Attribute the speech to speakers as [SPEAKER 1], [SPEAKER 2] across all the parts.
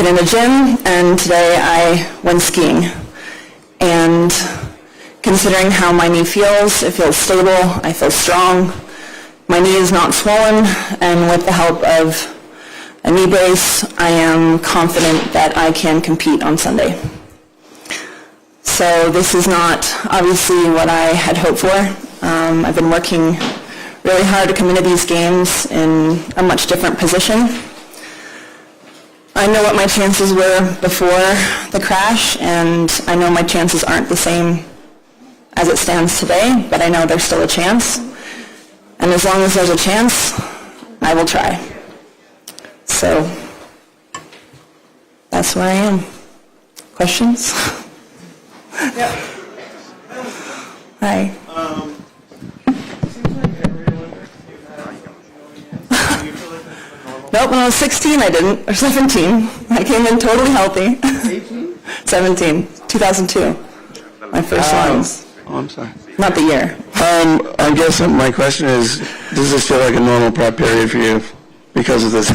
[SPEAKER 1] been in the gym, and today I went skiing. And considering how my knee feels, it feels stable, I feel strong. My knee is not swollen, and with the help of a knee brace, I am confident that I can compete on Sunday. So this is not obviously what I had hoped for. I've been working really hard to come into these games in a much different position. I know what my chances were before the crash, and I know my chances aren't the same as it stands today, but I know there's still a chance. And as long as there's a chance, I will try. So that's where I am. Questions?
[SPEAKER 2] Yeah.
[SPEAKER 1] Hi. Nope, when I was 16 I didn't, or 17. I came in totally healthy.
[SPEAKER 2] 18?
[SPEAKER 1] 17, 2002. My first ones.
[SPEAKER 3] Oh, I'm sorry.
[SPEAKER 1] Not the year.
[SPEAKER 3] I guess my question is, does this feel like a normal prep period for you because of this?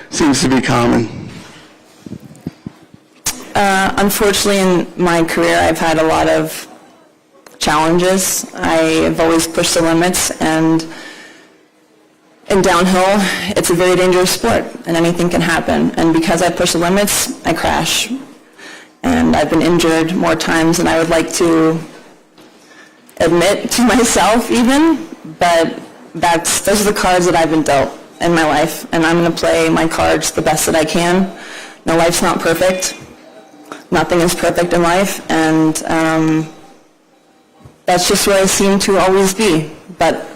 [SPEAKER 3] Seems to be common.
[SPEAKER 1] Unfortunately, in my career, I've had a lot of challenges. I've always pushed the limits, and in downhill, it's a very dangerous sport, and anything can happen. And because I push the limits, I crash. And I've been injured more times than I would like to admit to myself even, but those are the cards that I've been dealt in my life, and I'm going to play my cards the best that I can. No, life's not perfect. Nothing is perfect in life, and that's just where I seem to always be. But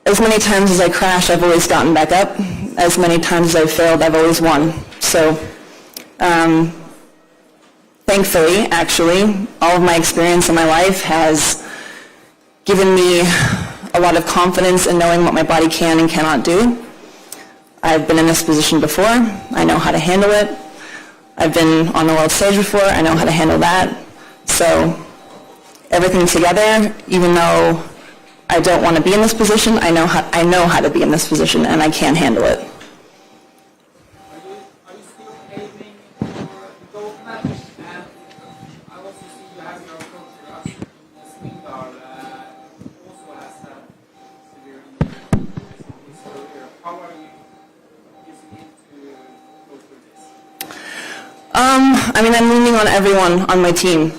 [SPEAKER 1] as many times as I crash, I've always gotten back up. As many times as I've failed, I've always won. So thankfully, actually, all of my experience in my life has given me a lot of confidence in knowing what my body can and cannot do. I've been in this position before. I know how to handle it. I've been on the world stage before. I know how to handle that. So everything together, even though I don't want to be in this position, I know how to be in this position, and I can handle it.
[SPEAKER 2] Are you still aiming for the gold medal? And I also see you have your coach in the swing guard also has had severe injuries in his career. How are you using him to go through this?
[SPEAKER 1] I'm leaning on everyone on my team.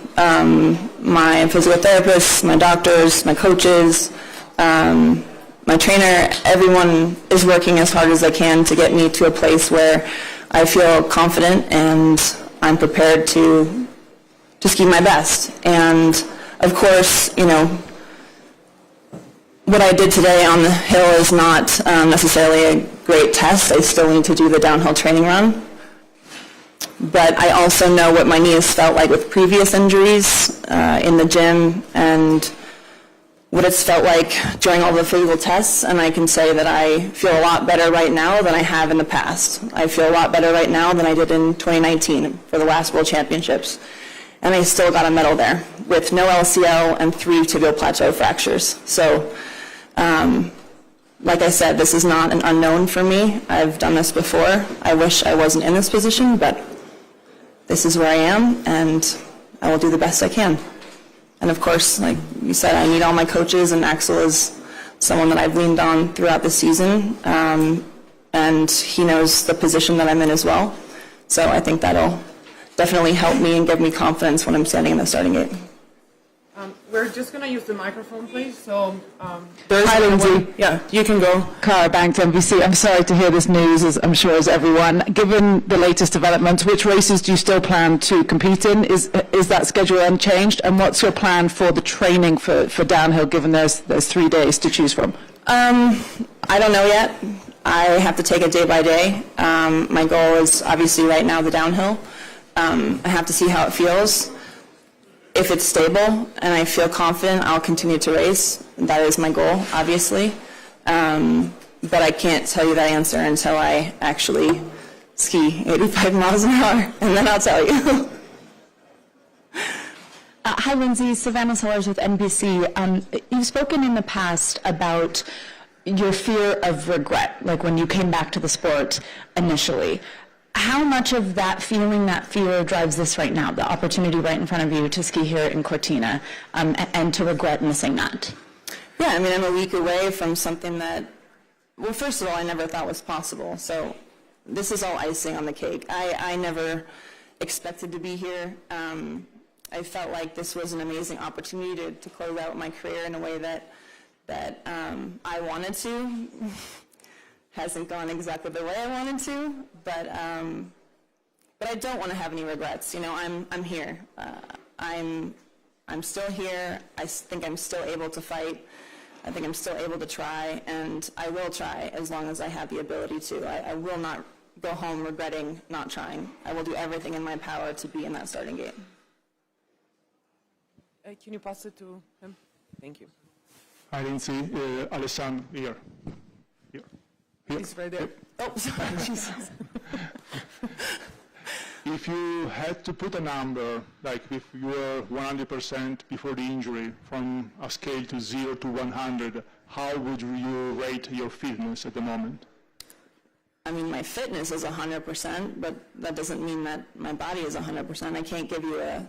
[SPEAKER 1] My physical therapists, my doctors, my coaches, my trainer, everyone is working as hard as they can to get me to a place where I feel confident and I'm prepared to ski my best. And of course, what I did today on the hill is not necessarily a great test. I still need to do the downhill training run. But I also know what my knee has felt like with previous injuries in the gym and what it's felt like during all the physical tests, and I can say that I feel a lot better right now than I have in the past. I feel a lot better right now than I did in 2019 for the last World Championships. And I still got a medal there with no LCL and 3 tibial plateau fractures. So, like I said, this is not an unknown for me. I've done this before. I wish I wasn't in this position, but this is where I am, and I will do the best I can. And of course, like you said, I need all my coaches, and Axel is someone that I've leaned on throughout the season, and he knows the position that I'm in as well. So I think that'll definitely help me and give me confidence when I'm standing in the starting gate.
[SPEAKER 2] We're just going to use the microphone, please. So,
[SPEAKER 4] Hi, Lindsey.
[SPEAKER 1] Yeah, you can go.
[SPEAKER 4] Cara Banks, NBC. I'm sorry to hear this news, as I'm sure as everyone. Given the latest developments, which races do you still plan to compete in? Is that schedule unchanged? And what's your plan for the training for downhill, given there's 3 days to choose from?
[SPEAKER 1] I don't know yet. I have to take it day by day. My goal is obviously right now the downhill. I have to see how it feels. If it's stable and I feel confident, I'll continue to race. That is my goal, obviously. But I can't tell you that answer until I actually ski 85 miles an hour, and then I'll tell you.
[SPEAKER 5] Hi, Lindsey. Savannah Sellers with NBC. You've spoken in the past about your fear of regret, like when you came back to the sport initially. How much of that feeling, that fear, drives this right now, the opportunity right in front of you to ski here in Cortina, and to regret missing that?
[SPEAKER 1] Yeah, I mean, I'm a week away from something that, well, first of all, I never thought was possible. So this is all icing on the cake. I never expected to be here. I felt like this was an amazing opportunity to close out my career in a way that I wanted to. Hasn't gone exactly the way I wanted to, but I don't want to have any regrets. You know, I'm here. I'm still here. I think I'm still able to fight. I think I'm still able to try, and I will try as long as I have the ability to. I will not go home regretting not trying. I will do everything in my power to be in that starting gate.
[SPEAKER 6] Can you pass it to him? Thank you.
[SPEAKER 7] Hi, Lindsey. Alessandro, here. Here.
[SPEAKER 6] He's right there.
[SPEAKER 1] Oh, sorry. Jesus.
[SPEAKER 7] If you had to put a number, like if you were 100% before the injury, from a scale to 0 to 100, how would you rate your fitness at the moment?
[SPEAKER 1] I mean, my fitness is 100%, but that doesn't mean that my body is 100%. I can't give you a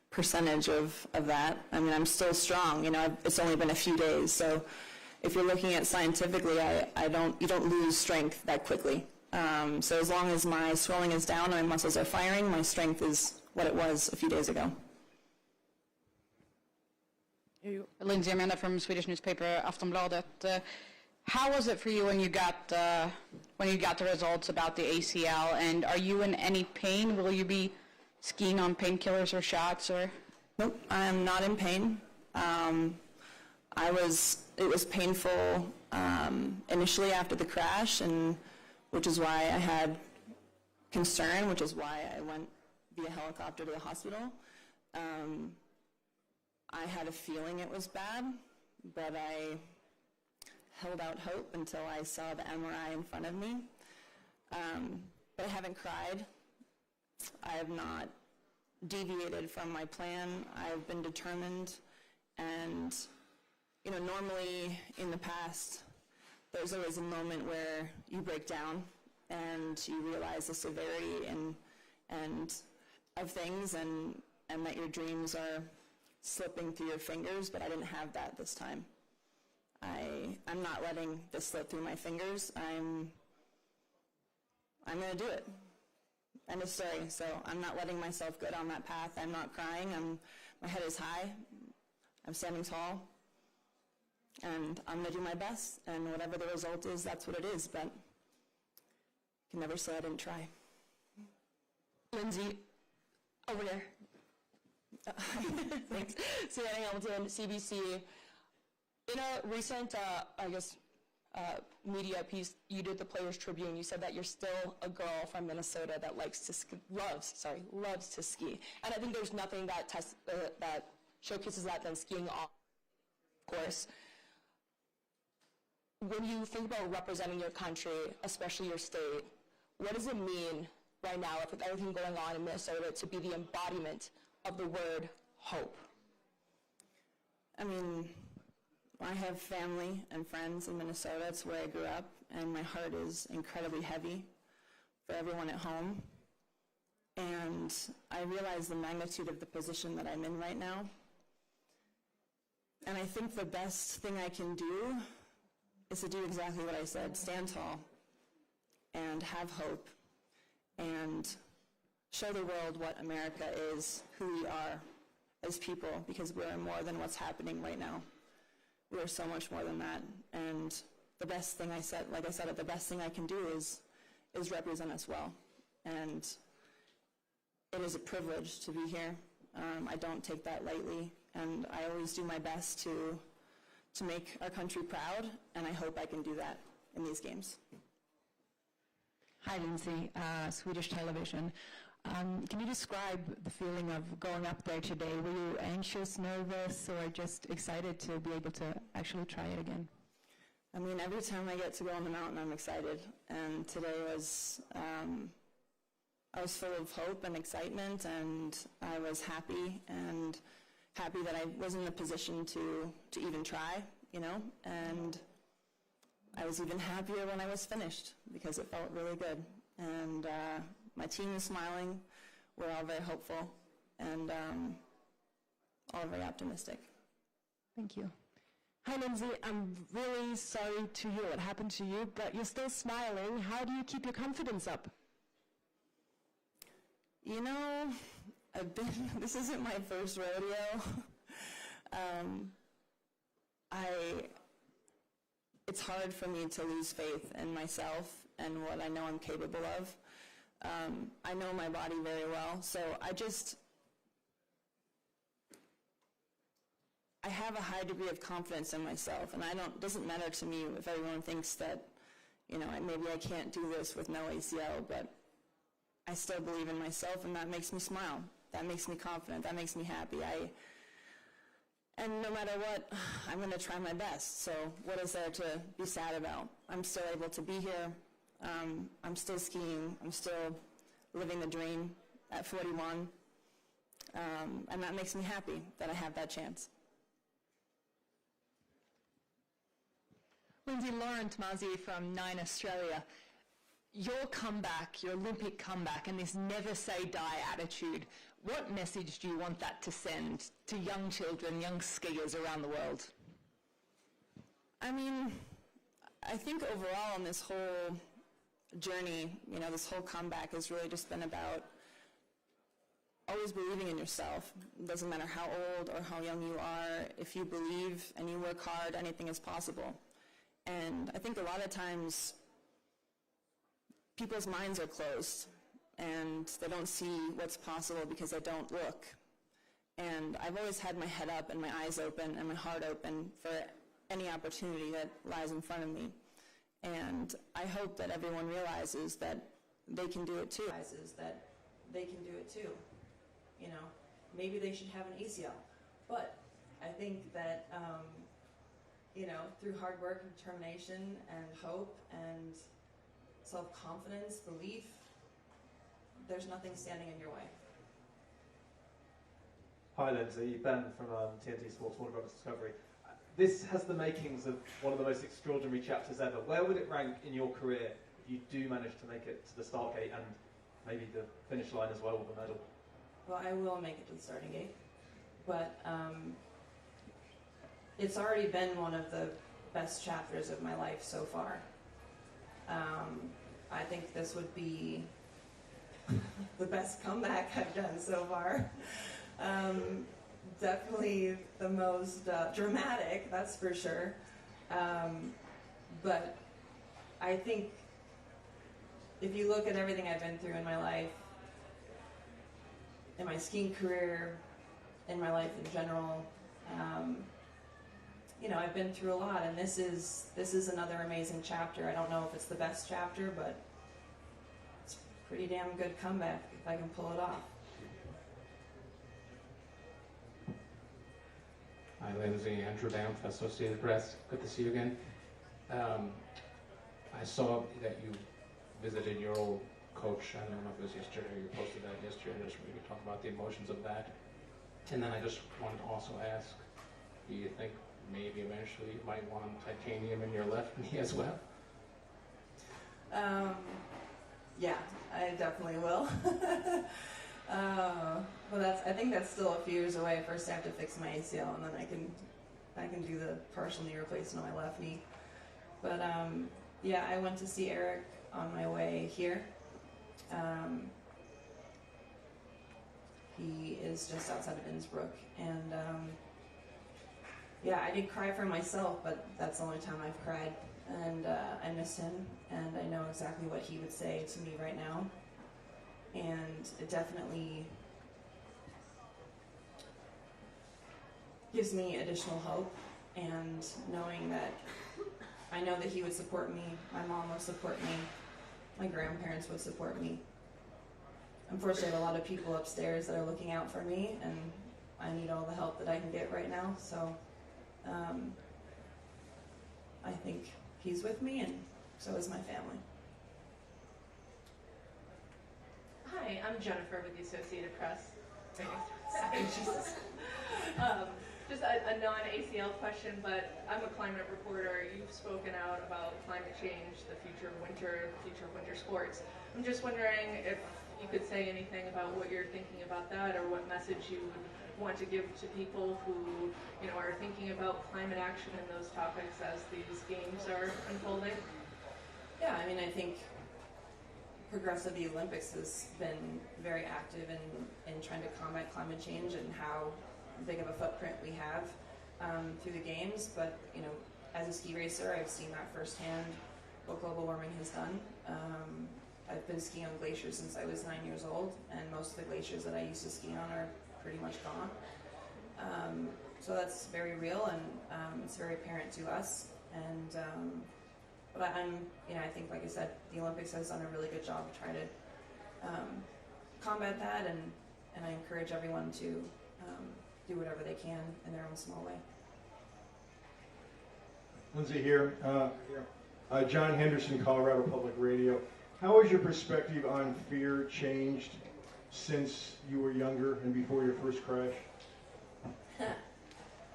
[SPEAKER 1] percentage of that. I mean, I'm still strong. You know, it's only been a few days, so if you're looking at scientifically, you don't lose strength that quickly. So as long as my swelling is down and my muscles are firing, my strength is what it was a few days ago.
[SPEAKER 8] Lindsey, Amanda from Swedish newspaper Aftonbladet. How was it for you when you got the results about the ACL? And are you in any pain? Will you be skiing on painkillers or shots? Or
[SPEAKER 1] Nope, I'm not in pain. It was painful initially after the crash, and which is why I had concern, which is why I went via helicopter to the hospital. I had a feeling it was bad, but I held out hope until I saw the MRI in front of me. But I haven't cried. I have not deviated from my plan. I've been determined, and you know, normally in the past, there's always a moment where you break down and you realize the severity and of things and that your dreams are slipping through your fingers, but I didn't have that this time. I'm not letting this slip through my fingers. I'm going to do it. End of story. So I'm not letting myself go down that path. I'm not crying. My head is high. I'm standing tall. And I'm going to do my best, and whatever the result is, that's what it is, but I can never say I didn't try.
[SPEAKER 9] Lindsey, over there. Thanks. Sarah Hamilton, CBC. In a recent, media piece, you did the Players Tribune. You said that you're still a girl from Minnesota that loves to ski. And I think there's nothing that showcases that than skiing off course. When you think about representing your country, especially your state, what does it mean right now, with everything going on in Minnesota, to be the embodiment of the word hope?
[SPEAKER 1] I mean, I have family and friends in Minnesota. It's where I grew up, and my heart is incredibly heavy for everyone at home. And I realize the magnitude of the position that I'm in right now. And I think the best thing I can do is to do exactly what I said, stand tall and have hope and show the world what America is, who we are as people, because we're more than what's happening right now. We are so much more than that. And the best thing the best thing I can do is represent us well. And it is a privilege to be here. I don't take that lightly, and I always do my best to make our country proud, and I hope I can do that in these games.
[SPEAKER 10] Hi, Lindsey, Swedish television. Can you describe the feeling of going up there today? Were you anxious, nervous, or just excited to be able to actually try it again?
[SPEAKER 1] I mean, every time I get to go on the mountain, I'm excited. And today was, I was full of hope and excitement, and I was happy that I was in the position to even try, you know, and I was even happier when I was finished because it felt really good. and my team is smiling. We're all very hopeful, and all very optimistic.
[SPEAKER 10] Thank you. Hi, Lindsey. I'm really sorry to hear what happened to you, but you're still smiling. How do you keep your confidence up?
[SPEAKER 1] You know, this isn't my first rodeo. It's hard for me to lose faith in myself and what I know I'm capable of. I know my body very well, so I have a high degree of confidence in myself, and it doesn't matter to me if everyone thinks that, maybe I can't do this with no ACL, but I still believe in myself, and that makes me smile. That makes me confident. That makes me happy. And no matter what, I'm going to try my best. So what is there to be sad about? I'm still able to be here. I'm still skiing. I'm still living the dream at 41. And that makes me happy that I have that chance.
[SPEAKER 11] Lindsey, Lauren Tomazi from 9 Australia. Your comeback, your Olympic comeback, and this never say die attitude, what message do you want that to send to young children, young skiers around the world?
[SPEAKER 1] I mean, I think overall in this whole journey, this whole comeback has really just been about always believing in yourself. It doesn't matter how old or how young you are. If you believe and you work hard, anything is possible. And I think a lot of times people's minds are closed and they don't see what's possible because they don't look. And I've always had my head up and my eyes open and my heart open for any opportunity that lies in front of me. And I hope that everyone realizes that they can do it too. Maybe they should have an ACL. But I think that, through hard work and determination and hope and self-confidence, belief, there's nothing standing in your way.
[SPEAKER 12] Hi Lindsey, Ben from TNT Sports, Warner Brothers Discovery. This has the makings of one of the most extraordinary chapters ever. Where would it rank in your career if you do manage to make it to the start gate and maybe the finish line as well with a medal?
[SPEAKER 1] Well, I will make it to the starting gate, but it's already been one of the best chapters of my life so far. I think this would be the best comeback I've done so far. Definitely the most dramatic, that's for sure. But I think if you look at everything I've been through in my life, in my skiing career, in my life in general, I've been through a lot, and this is another amazing chapter. I don't know if it's the best chapter, but it's a pretty damn good comeback if I can pull it off.
[SPEAKER 13] Hi, Lindsey. Andrew Banff, Associated Press. Good to see you again. I saw that you visited your old coach. I don't know if it was yesterday or you posted that yesterday. I just really talk about the emotions of that. And then I just wanted to also ask, do you think maybe eventually you might want titanium in your left knee as well?
[SPEAKER 1] Yeah, I definitely will. Well, I think that's still a few years away. First I have to fix my ACL, and then I can do the partial knee replacement on my left knee. But yeah, I went to see Eric on my way here. He is just outside of Innsbruck, and yeah, I did cry for myself, but that's the only time I've cried, and I miss him, and I know exactly what he would say to me right now, and it definitely gives me additional hope, and knowing that I know that he would support me, my mom would support me, my grandparents would support me. Unfortunately, I have a lot of people upstairs that are looking out for me, and I need all the help that I can get right now, so I think he's with me, and so is my family.
[SPEAKER 14] Hi, I'm Jennifer with the Associated Press. Just a non-ACL question, but I'm a climate reporter. You've spoken out about climate change, the future of winter sports. I'm just wondering if you could say anything about what you're thinking about that, or what message you would want to give to people who, you know, are thinking about climate action and those topics as these games are unfolding.
[SPEAKER 15] Yeah, I mean, I think Progress of the Olympics has been very active in trying to combat climate change and how big of a footprint we have through the games. But, you know, as a ski racer, I've seen that firsthand, what global warming has done. I've been skiing on glaciers since I was 9 years old, and most of the glaciers that I used to ski on are pretty much gone. So that's very real, and it's very apparent to us. And but I think, like I said, the Olympics has done a really good job to try to combat that, and I encourage everyone to do whatever they can in their own small way.
[SPEAKER 16] Lindsey here. John Henderson, Colorado Public Radio. How has your perspective on fear changed since you were younger and before your first crash?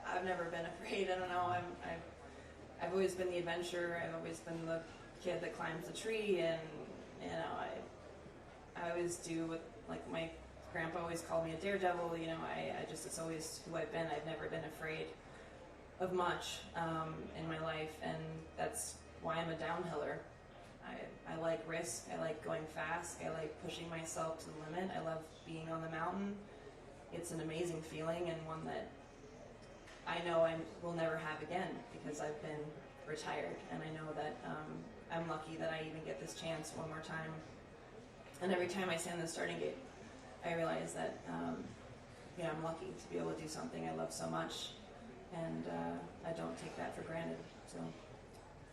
[SPEAKER 15] I've never been afraid. I don't know. I've always been the adventurer. I've always been the kid that climbs a tree, and you know, I always do what, like, my grandpa always called me a daredevil. You know, it's always who I've been. I've never been afraid of much in my life, and that's why I'm a downhiller. I like risk. I like going fast. I like pushing myself to the limit. I love being on the mountain. It's an amazing feeling, and one that I know I will never have again, because I've been retired, and I know that I'm lucky that I even get this chance one more time. And every time I stand in the starting gate, I realize that I'm lucky to be able to do something I love so much, and I don't take that for granted. So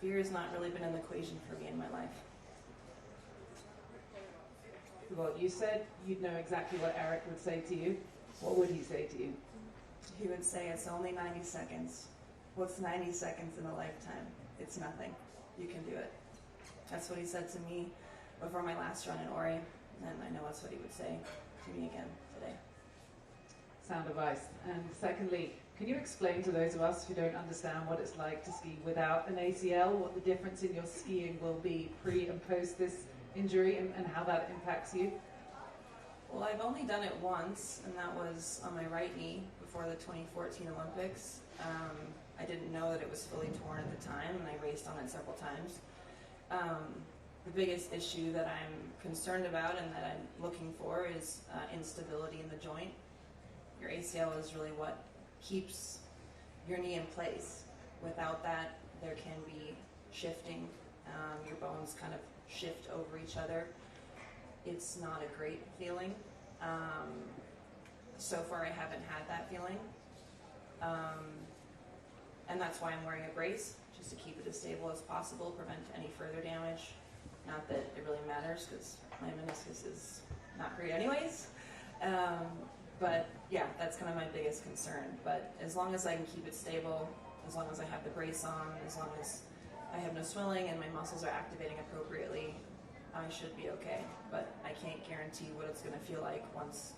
[SPEAKER 15] fear has not really been an equation for me in my life.
[SPEAKER 17] Well, you said you'd know exactly what Eric would say to you. What would he say to you?
[SPEAKER 15] He would say, it's only 90 seconds. What's 90 seconds in a lifetime? It's nothing. You can do it. That's what he said to me before my last run in Ori, and I know that's what he would say to me again today.
[SPEAKER 17] Sound advice. And secondly, can you explain to those of us who don't understand what it's like to ski without an ACL, what the difference in your skiing will be pre and post this injury, and how that impacts you?
[SPEAKER 15] Well, I've only done it once, and that was on my right knee before the 2014 Olympics. I didn't know that it was fully torn at the time, and I raced on it several times. The biggest issue that I'm concerned about and that I'm looking for is instability in the joint. Your ACL is really what keeps your knee in place. Without that, there can be shifting. Your bones kind of shift over each other. It's not a great feeling. So far I haven't had that feeling. And that's why I'm wearing a brace, just to keep it as stable as possible, prevent any further damage. Not that it really matters, because my meniscus is not great anyways. But yeah, that's kind of my biggest concern. But as long as I can keep it stable, as long as I have the brace on, as long as I have no swelling and my muscles are activating appropriately, I should be okay. But I can't guarantee what it's going to feel like once,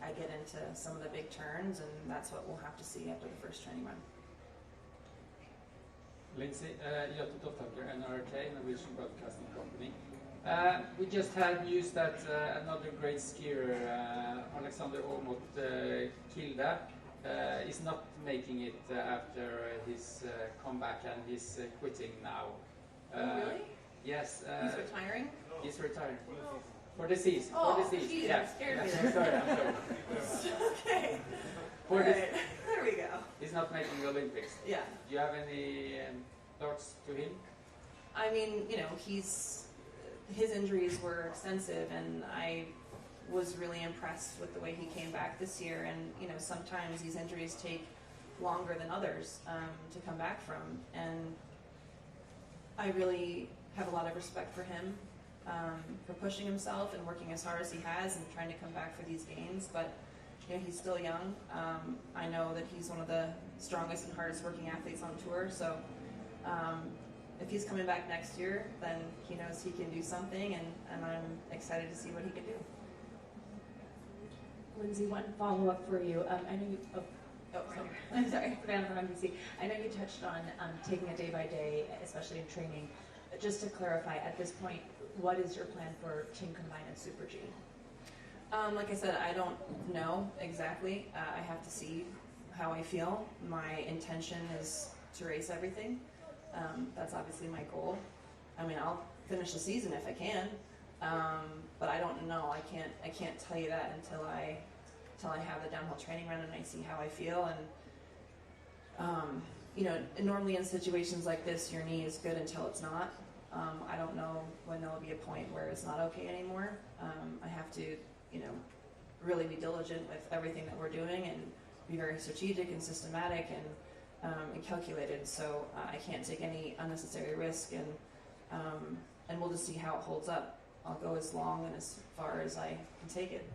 [SPEAKER 15] I get into some of the big turns, and that's what we'll have to see after the first training run.
[SPEAKER 2] Lindsey, NRK, Norwegian Broadcasting Company. We just had news that another great skier, Alexander Aamodt Kilde, is not making it after his comeback, and he's quitting now.
[SPEAKER 15] Really?
[SPEAKER 2] Yes.
[SPEAKER 15] He's retiring?
[SPEAKER 2] He's retiring. For the season.
[SPEAKER 15] Oh,
[SPEAKER 2] for the season.
[SPEAKER 15] geez,
[SPEAKER 2] Yeah.
[SPEAKER 15] you scared me
[SPEAKER 2] Yeah.
[SPEAKER 15] there.
[SPEAKER 2] I'm sorry.
[SPEAKER 15] Okay.
[SPEAKER 2] For
[SPEAKER 15] All
[SPEAKER 2] the-
[SPEAKER 15] right. There we go.
[SPEAKER 2] He's not making the Olympics.
[SPEAKER 15] Yeah.
[SPEAKER 2] Do you have any thoughts to him?
[SPEAKER 15] I mean, his injuries were extensive, and I was really impressed with the way he came back this year. And, sometimes these injuries take longer than others to come back from. And I really have a lot of respect for him for pushing himself and working as hard as he has and trying to come back for these games. But, he's still young. I know that he's one of the strongest and hardest working athletes on tour. So if he's coming back next year, then he knows he can do something, and I'm excited to see what he can do.
[SPEAKER 18] Lindsey, one follow-up for you. I know Oh, I'm sorry, Savannah from NBC. I know you touched on taking it day by day, especially in training. Just to clarify, at this point, what is your plan for Team Combined and Super G?
[SPEAKER 15] Like I said, I don't know exactly. I have to see how I feel. My intention is to race everything. That's obviously my goal. I mean, I'll finish the season if I can, but I don't know. I can't tell you that until I have the downhill training run and I see how I feel. And you know, normally in situations like this, your knee is good until it's not. I don't know when there'll be a point where it's not okay anymore. I have to, you know, really be diligent with everything that we're doing and be very strategic and systematic and calculated. So I can't take any unnecessary risk, and we'll just see how it holds up. I'll go as long and as far as I can take it.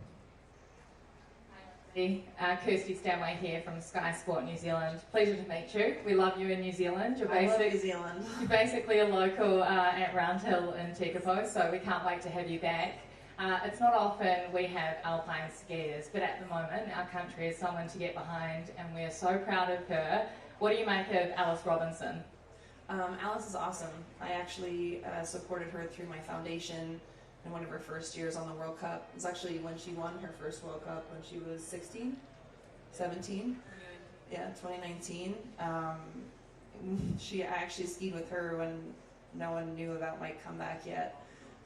[SPEAKER 19] Kirsty Stanway here from Sky Sport New Zealand. Pleasure to meet you. We love you in New Zealand.
[SPEAKER 15] I love New Zealand.
[SPEAKER 19] You're basically a local at Roundhill in Tekapo, so we can't wait to have you back. It's not often we have alpine skiers, but at the moment our country is someone to get behind, and we're so proud of her. What do you make of Alice Robinson?
[SPEAKER 15] Alice is awesome. I actually supported her through my foundation in one of her first years on the World Cup. It was actually when she won her first World Cup when she was 16, 17. Yeah, 2019. I actually skied with her when no one knew about my comeback yet,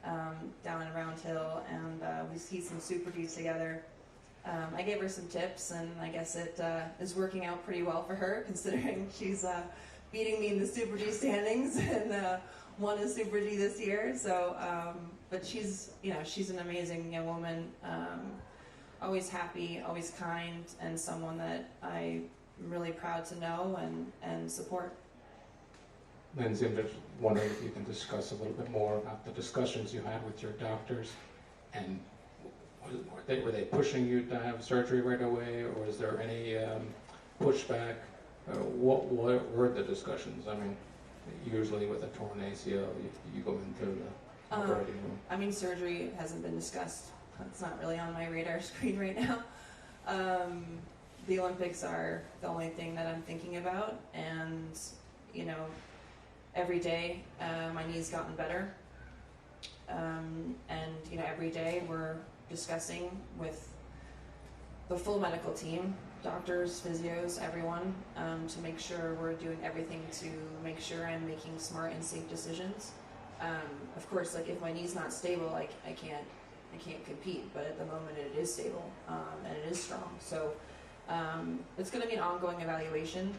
[SPEAKER 15] down in Round Hill, and we skied some Super Gs together. I gave her some tips, and I guess it is working out pretty well for her, considering she's beating me in the Super G standings and won a Super G this year. So, but she's an amazing young woman, always happy, always kind, and someone that I'm really proud to know and support.
[SPEAKER 13] Lindsey, I'm just wondering if you can discuss a little bit more about the discussions you had with your doctors, and were they pushing you to have surgery right away, or is there any pushback? What were the discussions? I mean, usually with a torn ACL, you go into the operating room.
[SPEAKER 15] I mean, surgery hasn't been discussed. It's not really on my radar screen right now. The Olympics are the only thing that I'm thinking about, and you know, every day my knee's gotten better, and you know, every day we're discussing with the full medical team, doctors, physios, everyone, to make sure we're doing everything to make sure I'm making smart and safe decisions. Of course, like if my knee's not stable, I can't compete, but at the moment it is stable, and it is strong. So it's going to be an ongoing evaluation.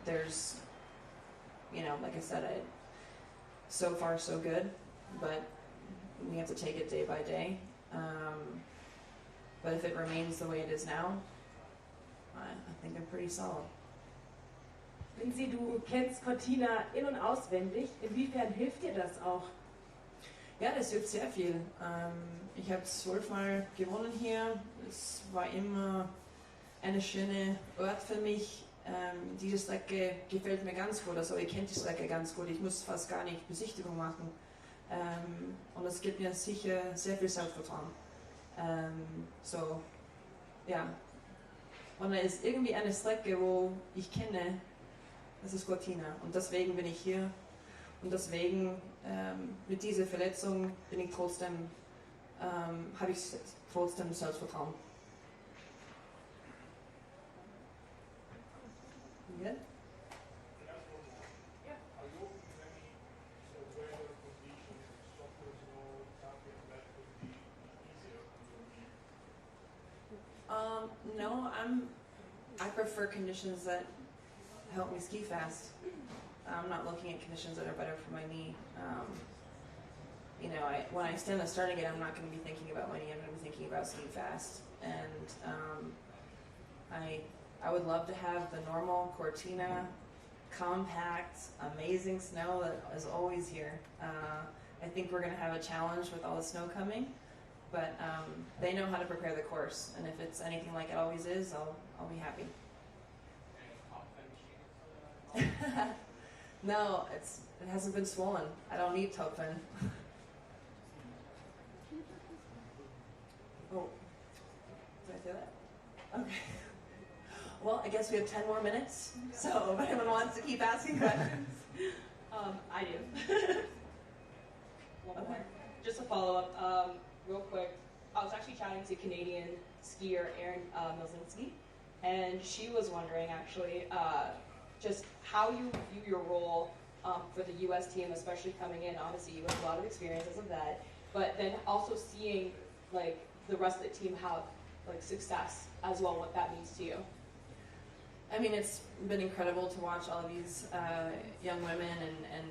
[SPEAKER 15] There's, you know, like I said, so far so good, but we have to take it day by day. But if it remains the way it is now, I think I'm pretty solid.
[SPEAKER 17] Lindsey, du kennst Cortina in- und auswendig. Inwiefern hilft dir das auch?
[SPEAKER 15] Ja, das hilft sehr viel. Ich habe 12-mal gewonnen hier. Es war immer eine schöne Ort für mich. Diese Strecke gefällt mir ganz gut. Also ich kenne die Strecke ganz gut. Ich muss fast gar nicht Besichtigung machen. Und es gibt mir sicher sehr viel Selbstvertrauen. So, ja. Und da ist irgendwie eine Strecke, wo ich kenne, das ist Cortina. Und deswegen bin ich hier. Und deswegen, mit dieser Verletzung bin ich trotzdem, habe ich trotzdem Selbstvertrauen. Good? No, I prefer conditions that help me ski fast. I'm not looking at conditions that are better for my knee. You know, when I stand the starting gate, I'm not going to be thinking about my knee. I'm going to be thinking about skiing fast. And I would love to have the normal Cortina, compact, amazing snow that is always here. I think we're going to have a challenge with all the snow coming, but they know how to prepare the course, and if it's anything like it always is, I'll be happy. No, it hasn't been swollen. I don't need Topfen. Oh, did I say that? Okay. Well, I guess we have 10 more minutes, so if anyone wants to keep asking questions. I do.
[SPEAKER 20] One more. Just a follow-up, real quick. I was actually chatting to Canadian skier Erin Milzinski, and she was wondering actually just how you view your role for the U.S. team, especially coming in. Obviously, you have a lot of experience as a vet, but then also seeing like the rest of the team have like success as well, what that means to you.
[SPEAKER 15] I mean, it's been incredible to watch all of these young women and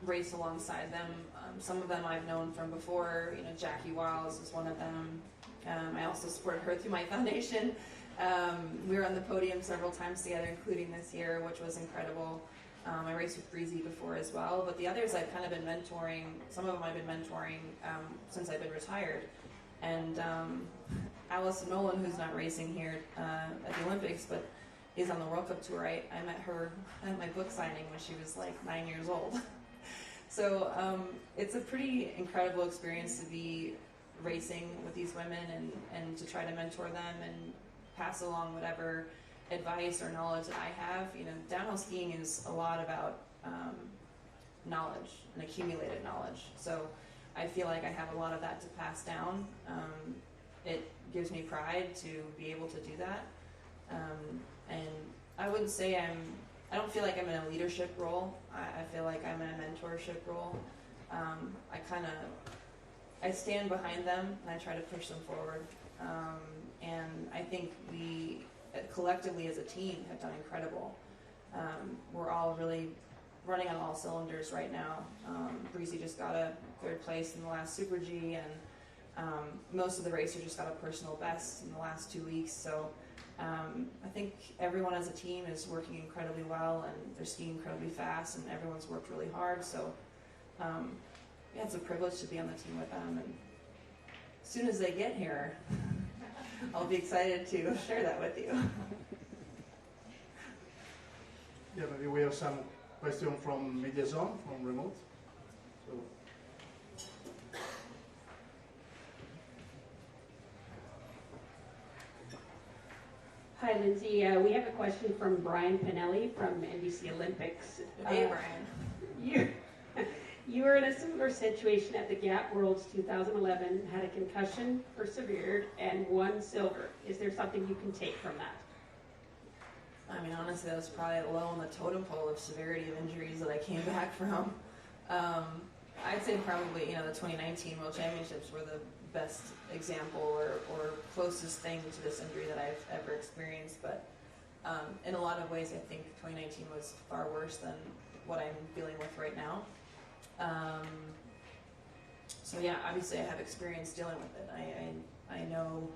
[SPEAKER 15] race alongside them. Some of them I've known from before. You know, Jackie Wiles is one of them. I also supported her through my foundation. We were on the podium several times together, including this year, which was incredible. I raced with Breezy before as well, but the others I've kind of been mentoring. Some of them I've been mentoring since I've been retired. And Allison Nolan, who's not racing here at the Olympics, but is on the World Cup tour. I met her at my book signing when she was like 9 years old. So it's a pretty incredible experience to be racing with these women and to try to mentor them and pass along whatever advice or knowledge that I have. You know, downhill skiing is a lot about knowledge and accumulated knowledge. So I feel like I have a lot of that to pass down. It gives me pride to be able to do that. And I wouldn't say I don't feel like I'm in a leadership role. I feel like I'm in a mentorship role. I stand behind them and I try to push them forward. And I think we collectively as a team have done incredible. We're all really running on all cylinders right now. Breezy just got a 3rd place in the last Super G, and most of the racers just got a personal best in the last 2 weeks. So I think everyone as a team is working incredibly well, and they're skiing incredibly fast, and everyone's worked really hard. So yeah, it's a privilege to be on the team with them. And as soon as they get here, I'll be excited to share that with you.
[SPEAKER 16] Yeah, maybe we have some question from Media Zone, from remote. So.
[SPEAKER 21] Hi, Lindsay. We have a question from Brian Pinelli from NBC Olympics.
[SPEAKER 15] Hey, Brian.
[SPEAKER 21] You were in a similar situation at the Gap Worlds 2011, had a concussion, persevered, and won silver. Is there something you can take from that?
[SPEAKER 15] I mean, honestly, that was probably low on the totem pole of severity of injuries that I came back from. I'd say probably, the 2019 World Championships were the best example or closest thing to this injury that I've ever experienced. But in a lot of ways, I think 2019 was far worse than what I'm dealing with right now. So yeah, obviously I have experience dealing with it. I know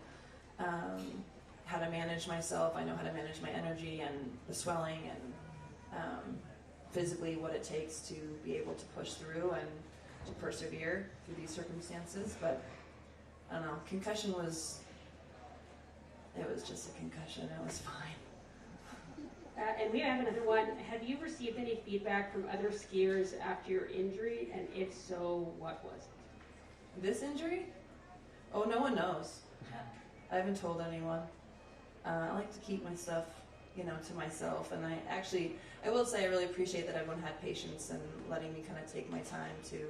[SPEAKER 15] how to manage myself. I know how to manage my energy and the swelling and physically what it takes to be able to push through and to persevere through these circumstances. But I don't know, concussion was just a concussion. It was fine.
[SPEAKER 21] And we have another one. Have you received any feedback from other skiers after your injury? And if so, what was it?
[SPEAKER 15] This injury? Oh, no one knows. I haven't told anyone. I like to keep my stuff, to myself. And I will say I really appreciate that everyone had patience and letting me kind of take my time to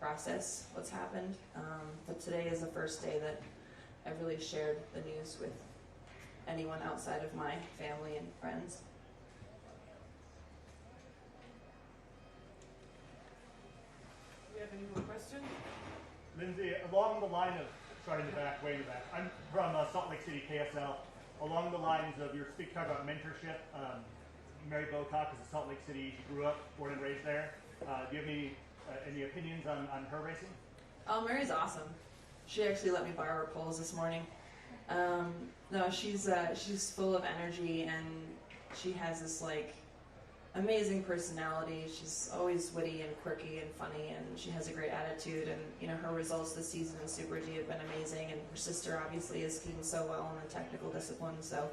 [SPEAKER 15] process what's happened. But today is the first day that I've really shared the news with anyone outside of my family and friends.
[SPEAKER 17] Do we have any more questions?
[SPEAKER 22] Lindsay, along the line of, starting the back, way in the back, I'm from Salt Lake City, KSL. Along the lines of your talk about mentorship, Mary Bocock is in Salt Lake City. She grew up, born and raised there. Do you have any opinions on her racing?
[SPEAKER 15] Oh, Mary's awesome. She actually let me borrow her poles this morning. No, she's full of energy, and she has this amazing personality. She's always witty and quirky and funny, and she has a great attitude. And her results this season in Super G have been amazing. And her sister obviously is skiing so well in the technical disciplines. So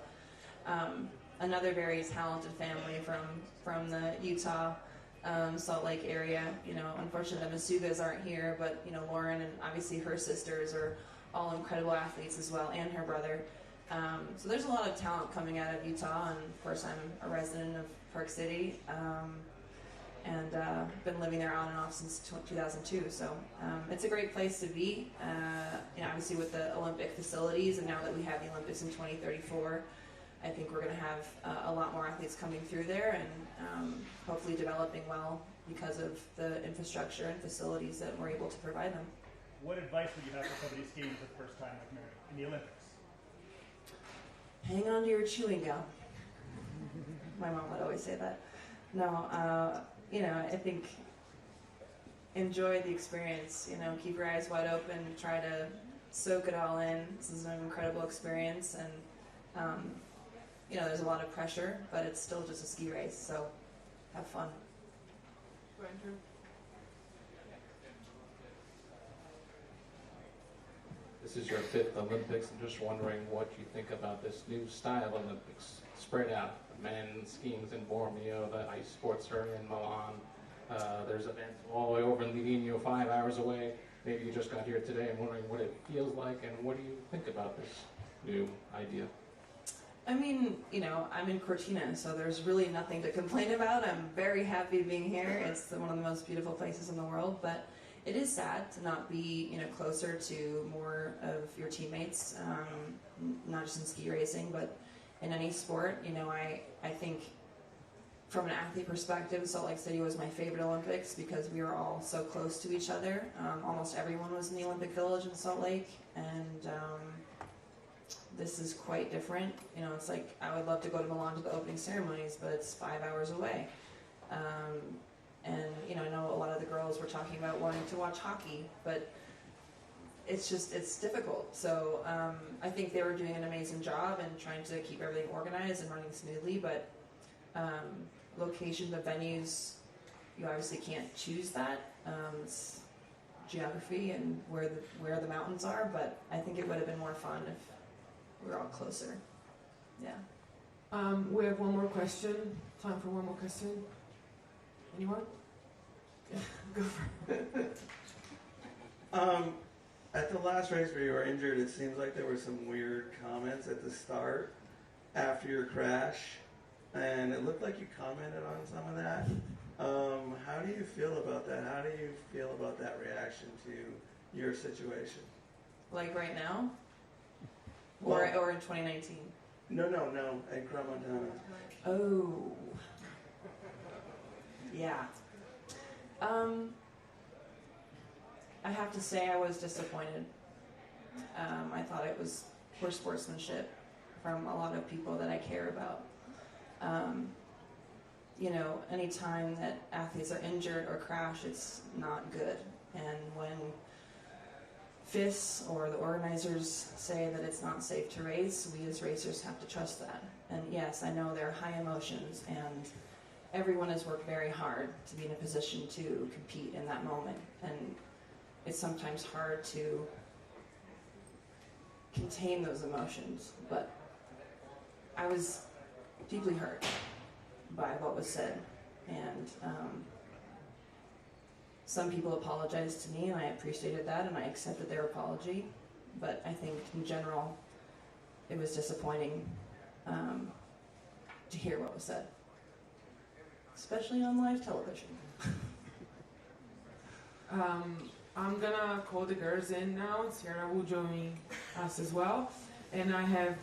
[SPEAKER 15] another very talented family from the Utah, Salt Lake area. Unfortunately the Masugas aren't here, but Lauren and obviously her sisters are all incredible athletes as well, and her brother. So there's a lot of talent coming out of Utah, and of course I'm a resident of Park City, and been living there on and off since 2002. So it's a great place to be. Obviously with the Olympic facilities, and now that we have the Olympics in 2034, I think we're going to have a lot more athletes coming through there, and hopefully developing well because of the infrastructure and facilities that we're able to provide them.
[SPEAKER 22] What advice would you have for somebody skiing for the first time like Mary in the Olympics?
[SPEAKER 15] Hang on to your chewing gum. My mom would always say that. No, I think enjoy the experience. Keep your eyes wide open. Try to soak it all in. This is an incredible experience, and there's a lot of pressure, but it's still just a ski race. So have fun.
[SPEAKER 13] This is your 5th Olympics. I'm just wondering what you think about this new style Olympics. Spread out. The men skiing's in Bormio, the ice sports are in Milan. There's events all the way over in Livigno, 5 hours away. Maybe you just got here today. I'm wondering what it feels like, and what do you think about this new idea?
[SPEAKER 15] I mean, I'm in Cortina, so there's really nothing to complain about. I'm very happy being here. It's one of the most beautiful places in the world, but it is sad to not be, closer to more of your teammates, not just in ski racing, but in any sport. I think from an athlete perspective, Salt Lake City was my favorite Olympics because we were all so close to each other. Almost everyone was in the Olympic Village in Salt Lake, and this is quite different. It's like I would love to go to Milan to the opening ceremonies, but it's 5 hours away. And I know a lot of the girls were talking about wanting to watch hockey, but it's difficult. So I think they were doing an amazing job and trying to keep everything organized and running smoothly, but location of venues, you obviously can't choose that. It's geography and where the mountains are, but I think it would have been more fun if we were all closer. Yeah.
[SPEAKER 6] We have one more question. Time for one more question. Anyone? Yeah, go for it.
[SPEAKER 3] At the last race where you were injured, it seems like there were some weird comments at the start after your crash, and it looked like you commented on some of that. How do you feel about that? How do you feel about that reaction to your situation?
[SPEAKER 15] Like right now? Or in 2019?
[SPEAKER 3] No, at Cromontana.
[SPEAKER 15] Oh. Yeah. I have to say I was disappointed. I thought it was poor sportsmanship from a lot of people that I care about. Any time that athletes are injured or crash, it's not good. And when FIS or the organizers say that it's not safe to race, we as racers have to trust that. And yes, I know there are high emotions, and everyone has worked very hard to be in a position to compete in that moment. And it's sometimes hard to contain those emotions, but I was deeply hurt by what was said. And some people apologized to me, and I appreciated that, and I accepted their apology. But I think in general, it was disappointing to hear what was said, especially on live television.
[SPEAKER 6] I'm gonna call the girls in now. Sierra will join us as well. And I have,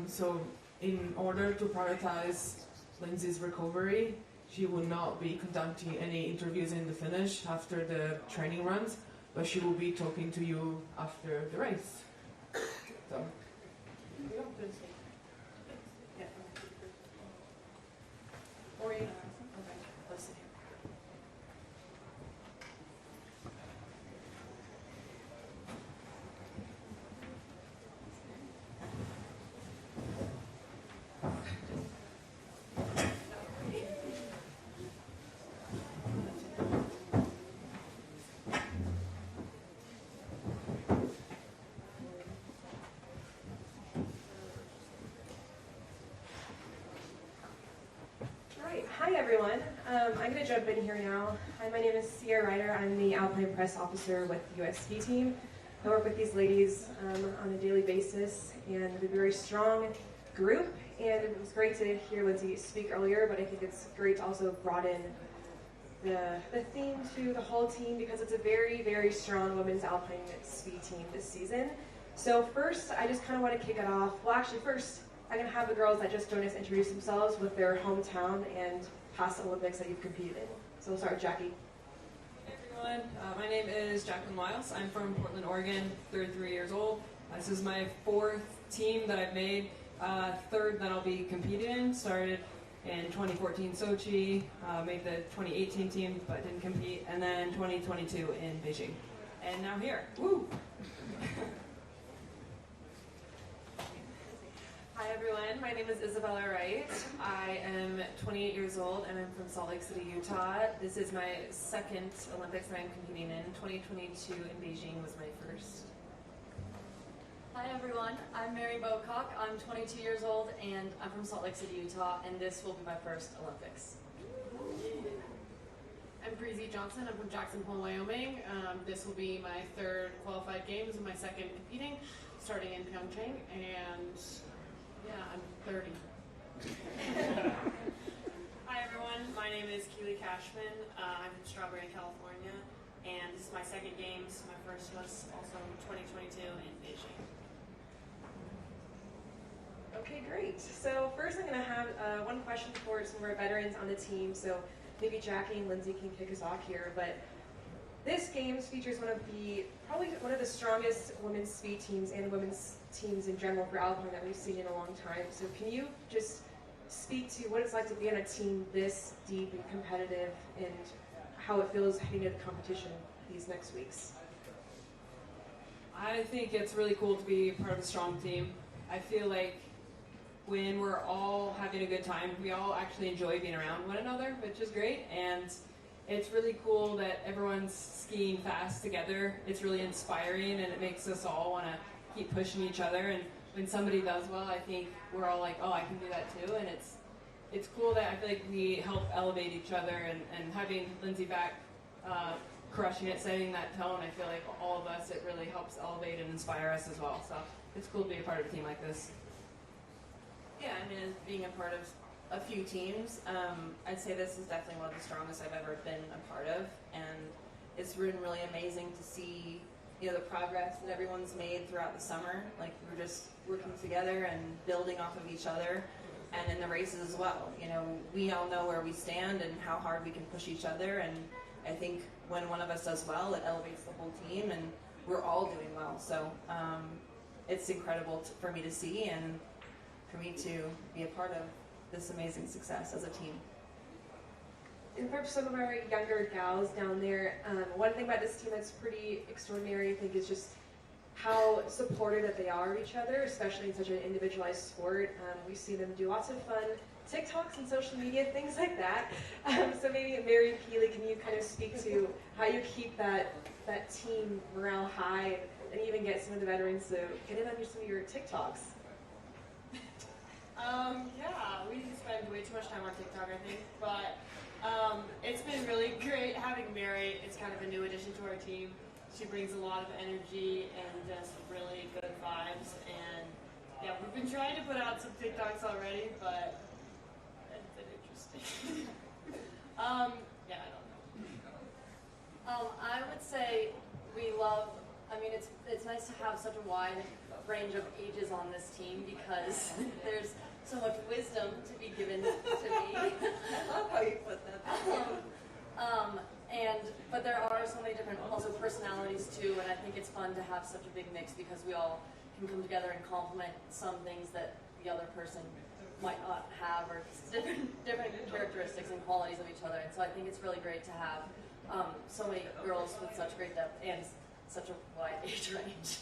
[SPEAKER 6] so in order to prioritize Lindsey's recovery, she will not be conducting any interviews in the finish after the training runs, but she will be talking to you after the race. So.
[SPEAKER 15] Or you know, okay, let's see.
[SPEAKER 4] Hi everyone. I'm going to jump in here now. Hi, my name is Sierra Ryder. I'm the Alpine Press Officer with the U.S. Ski Team. I work with these ladies on a daily basis, and they're a very strong group. And it was great to hear Lindsey speak earlier, but I think it's great to also broaden the theme to the whole team, because it's a very, very strong women's alpine ski team this season. So first, I just kind of want to kick it off. Well, actually, first, I'm going to have the girls that just joined us introduce themselves with their hometown and past Olympics that you've competed in. So we'll start with Jackie.
[SPEAKER 5] Hey everyone, my name is Jacqueline Wiles. I'm from Portland, Oregon, 33 years old. This is my 4th team that I've made, 3rd that I'll be competing in. Started in 2014 Sochi, made the 2018 team but didn't compete, and then 2022 in Beijing. And now here, woo!
[SPEAKER 4] Hi everyone, my name is Isabella Wright. I am 28 years old and I'm from Salt Lake City, Utah. This is my 2nd Olympics that I'm competing in. 2022 in Beijing was my first.
[SPEAKER 7] Hi everyone, I'm Mary Bocock. I'm 22 years old and I'm from Salt Lake City, Utah, and this will be my first Olympics.
[SPEAKER 23] I'm Breezy Johnson. I'm from Jackson Hole, Wyoming. This will be my 3rd qualified games and my 2nd competing, starting in Pyeongchang, and yeah, I'm 30.
[SPEAKER 24] Hi everyone, my name is Keely Cashman. I'm from Strawberry, California, and this is my 2nd games. My first was also 2022 in Beijing.
[SPEAKER 4] Okay, great. So first I'm going to have one question for some of our veterans on the team. So maybe Jackie and Lindsey can kick us off here. But this games features probably one of the strongest women's speed teams and women's teams in general for Alpine that we've seen in a long time. So can you just speak to what it's like to be on a team this deep and competitive, and how it feels heading into the competition these next weeks?
[SPEAKER 5] I think it's really cool to be part of a strong team. I feel like when we're all having a good time, we all actually enjoy being around one another, which is great. And it's really cool that everyone's skiing fast together. It's really inspiring, and it makes us all want to keep pushing each other. And when somebody does well, I think we're all like, oh, I can do that too. And it's cool that I feel like we help elevate each other, and having Lindsey back crushing it, setting that tone, I feel like all of us, it really helps elevate and inspire us as well. So it's cool to be a part of a team like this.
[SPEAKER 15] Yeah, I mean, being a part of a few teams, I'd say this is definitely one of the strongest I've ever been a part of, and it's been really amazing to see, the progress that everyone's made throughout the summer. Like, we're just working together and building off of each other, and in the races as well. We all know where we stand and how hard we can push each other, and I think when one of us does well, it elevates the whole team, and we're all doing well. So it's incredible for me to see, and for me to be a part of this amazing success as a team.
[SPEAKER 4] And for some of our younger gals down there, one thing about this team that's pretty extraordinary, I think, is just how supportive that they are of each other, especially in such an individualized sport. We see them do lots of fun TikToks and social media, things like that. So maybe Mary and Keely, can you kind of speak to how you keep that team morale high, and even get some of the veterans to get in on some of your TikToks?
[SPEAKER 24] Yeah, we spend way too much time on TikTok, I think, but it's been really great having Mary. It's kind of a new addition to our team. She brings a lot of energy and just really good vibes, and yeah, we've been trying to put out some TikToks already, but it's been interesting. Yeah, I don't know.
[SPEAKER 7] I would say we love, it's nice to have such a wide range of ages on this team, because there's so much wisdom to be given to me.
[SPEAKER 15] I love how you put that.
[SPEAKER 7] But there are so many different also personalities too, and I think it's fun to have such a big mix, because we all can come together and complement some things that the other person might not have, or different characteristics and qualities of each other. And so I think it's really great to have so many girls with such great depth and such a wide age range.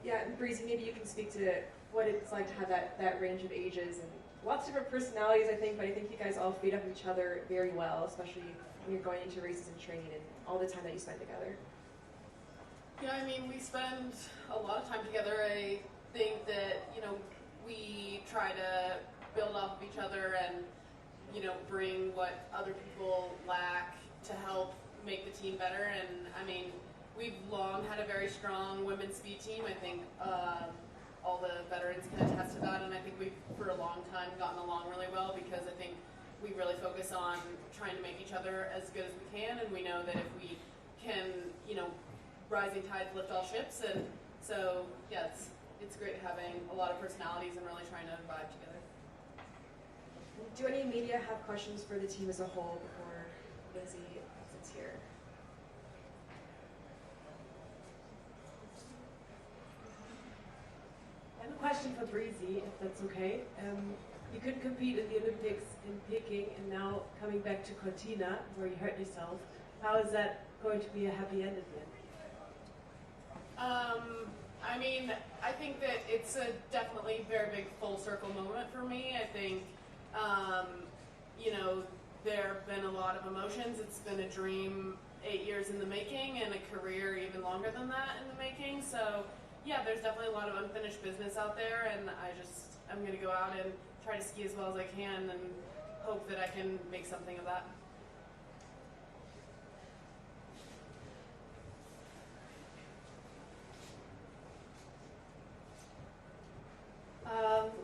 [SPEAKER 4] Yeah, Breezy, maybe you can speak to what it's like to have that range of ages and lots of different personalities, I think, but I think you guys all feed off each other very well, especially when you're going into races and training and all the time that you spend together.
[SPEAKER 23] Yeah, we spend a lot of time together. I think that, we try to build off of each other and, bring what other people lack to help make the team better. And we've long had a very strong women's ski team. I think all the veterans can attest to that, and I think we've, for a long time, gotten along really well because I think we really focus on trying to make each other as good as we can, and we know that if we can, rising tides lift all ships, and so, yeah, it's great having a lot of personalities and really trying to vibe together.
[SPEAKER 4] Do any media have questions for the team as a whole before Lindsey sits here? I have a question for Breezy, if that's okay. You couldn't compete in the Olympics in Peking, and now coming back to Cortina, where you hurt yourself. How is that going to be a happy end at the end?
[SPEAKER 23] I mean, I think that it's a definitely very big full circle moment for me. I think, there have been a lot of emotions. It's been a dream 8 years in the making and a career even longer than that in the making. So, yeah, there's definitely a lot of unfinished business out there, and I'm going to go out and try to ski as well as I can and hope that I can make something of that.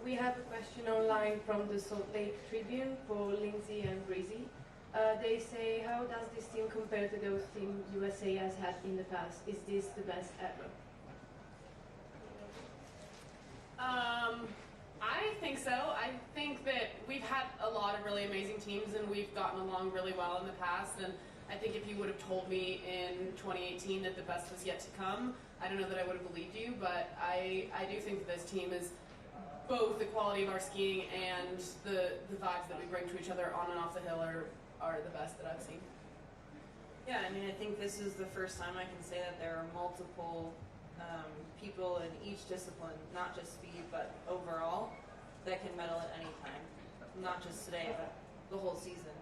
[SPEAKER 8] We have a question online from the Salt Lake Tribune for Lindsey and Breezy. They say, how does this team compare to those teams USA has had in the past? Is this the best ever?
[SPEAKER 23] I think so. I think that we've had a lot of really amazing teams and we've gotten along really well in the past, and I think if you would have told me in 2018 that the best was yet to come, I don't know that I would have believed you, but I do think that this team is both the quality of our skiing and the vibes that we bring to each other on and off the hill are the best that I've seen.
[SPEAKER 15] Yeah, I mean, I think this is the first time I can say that there are multiple people in each discipline, not just speed, but overall, that can medal at any time. Not just today, but the whole season.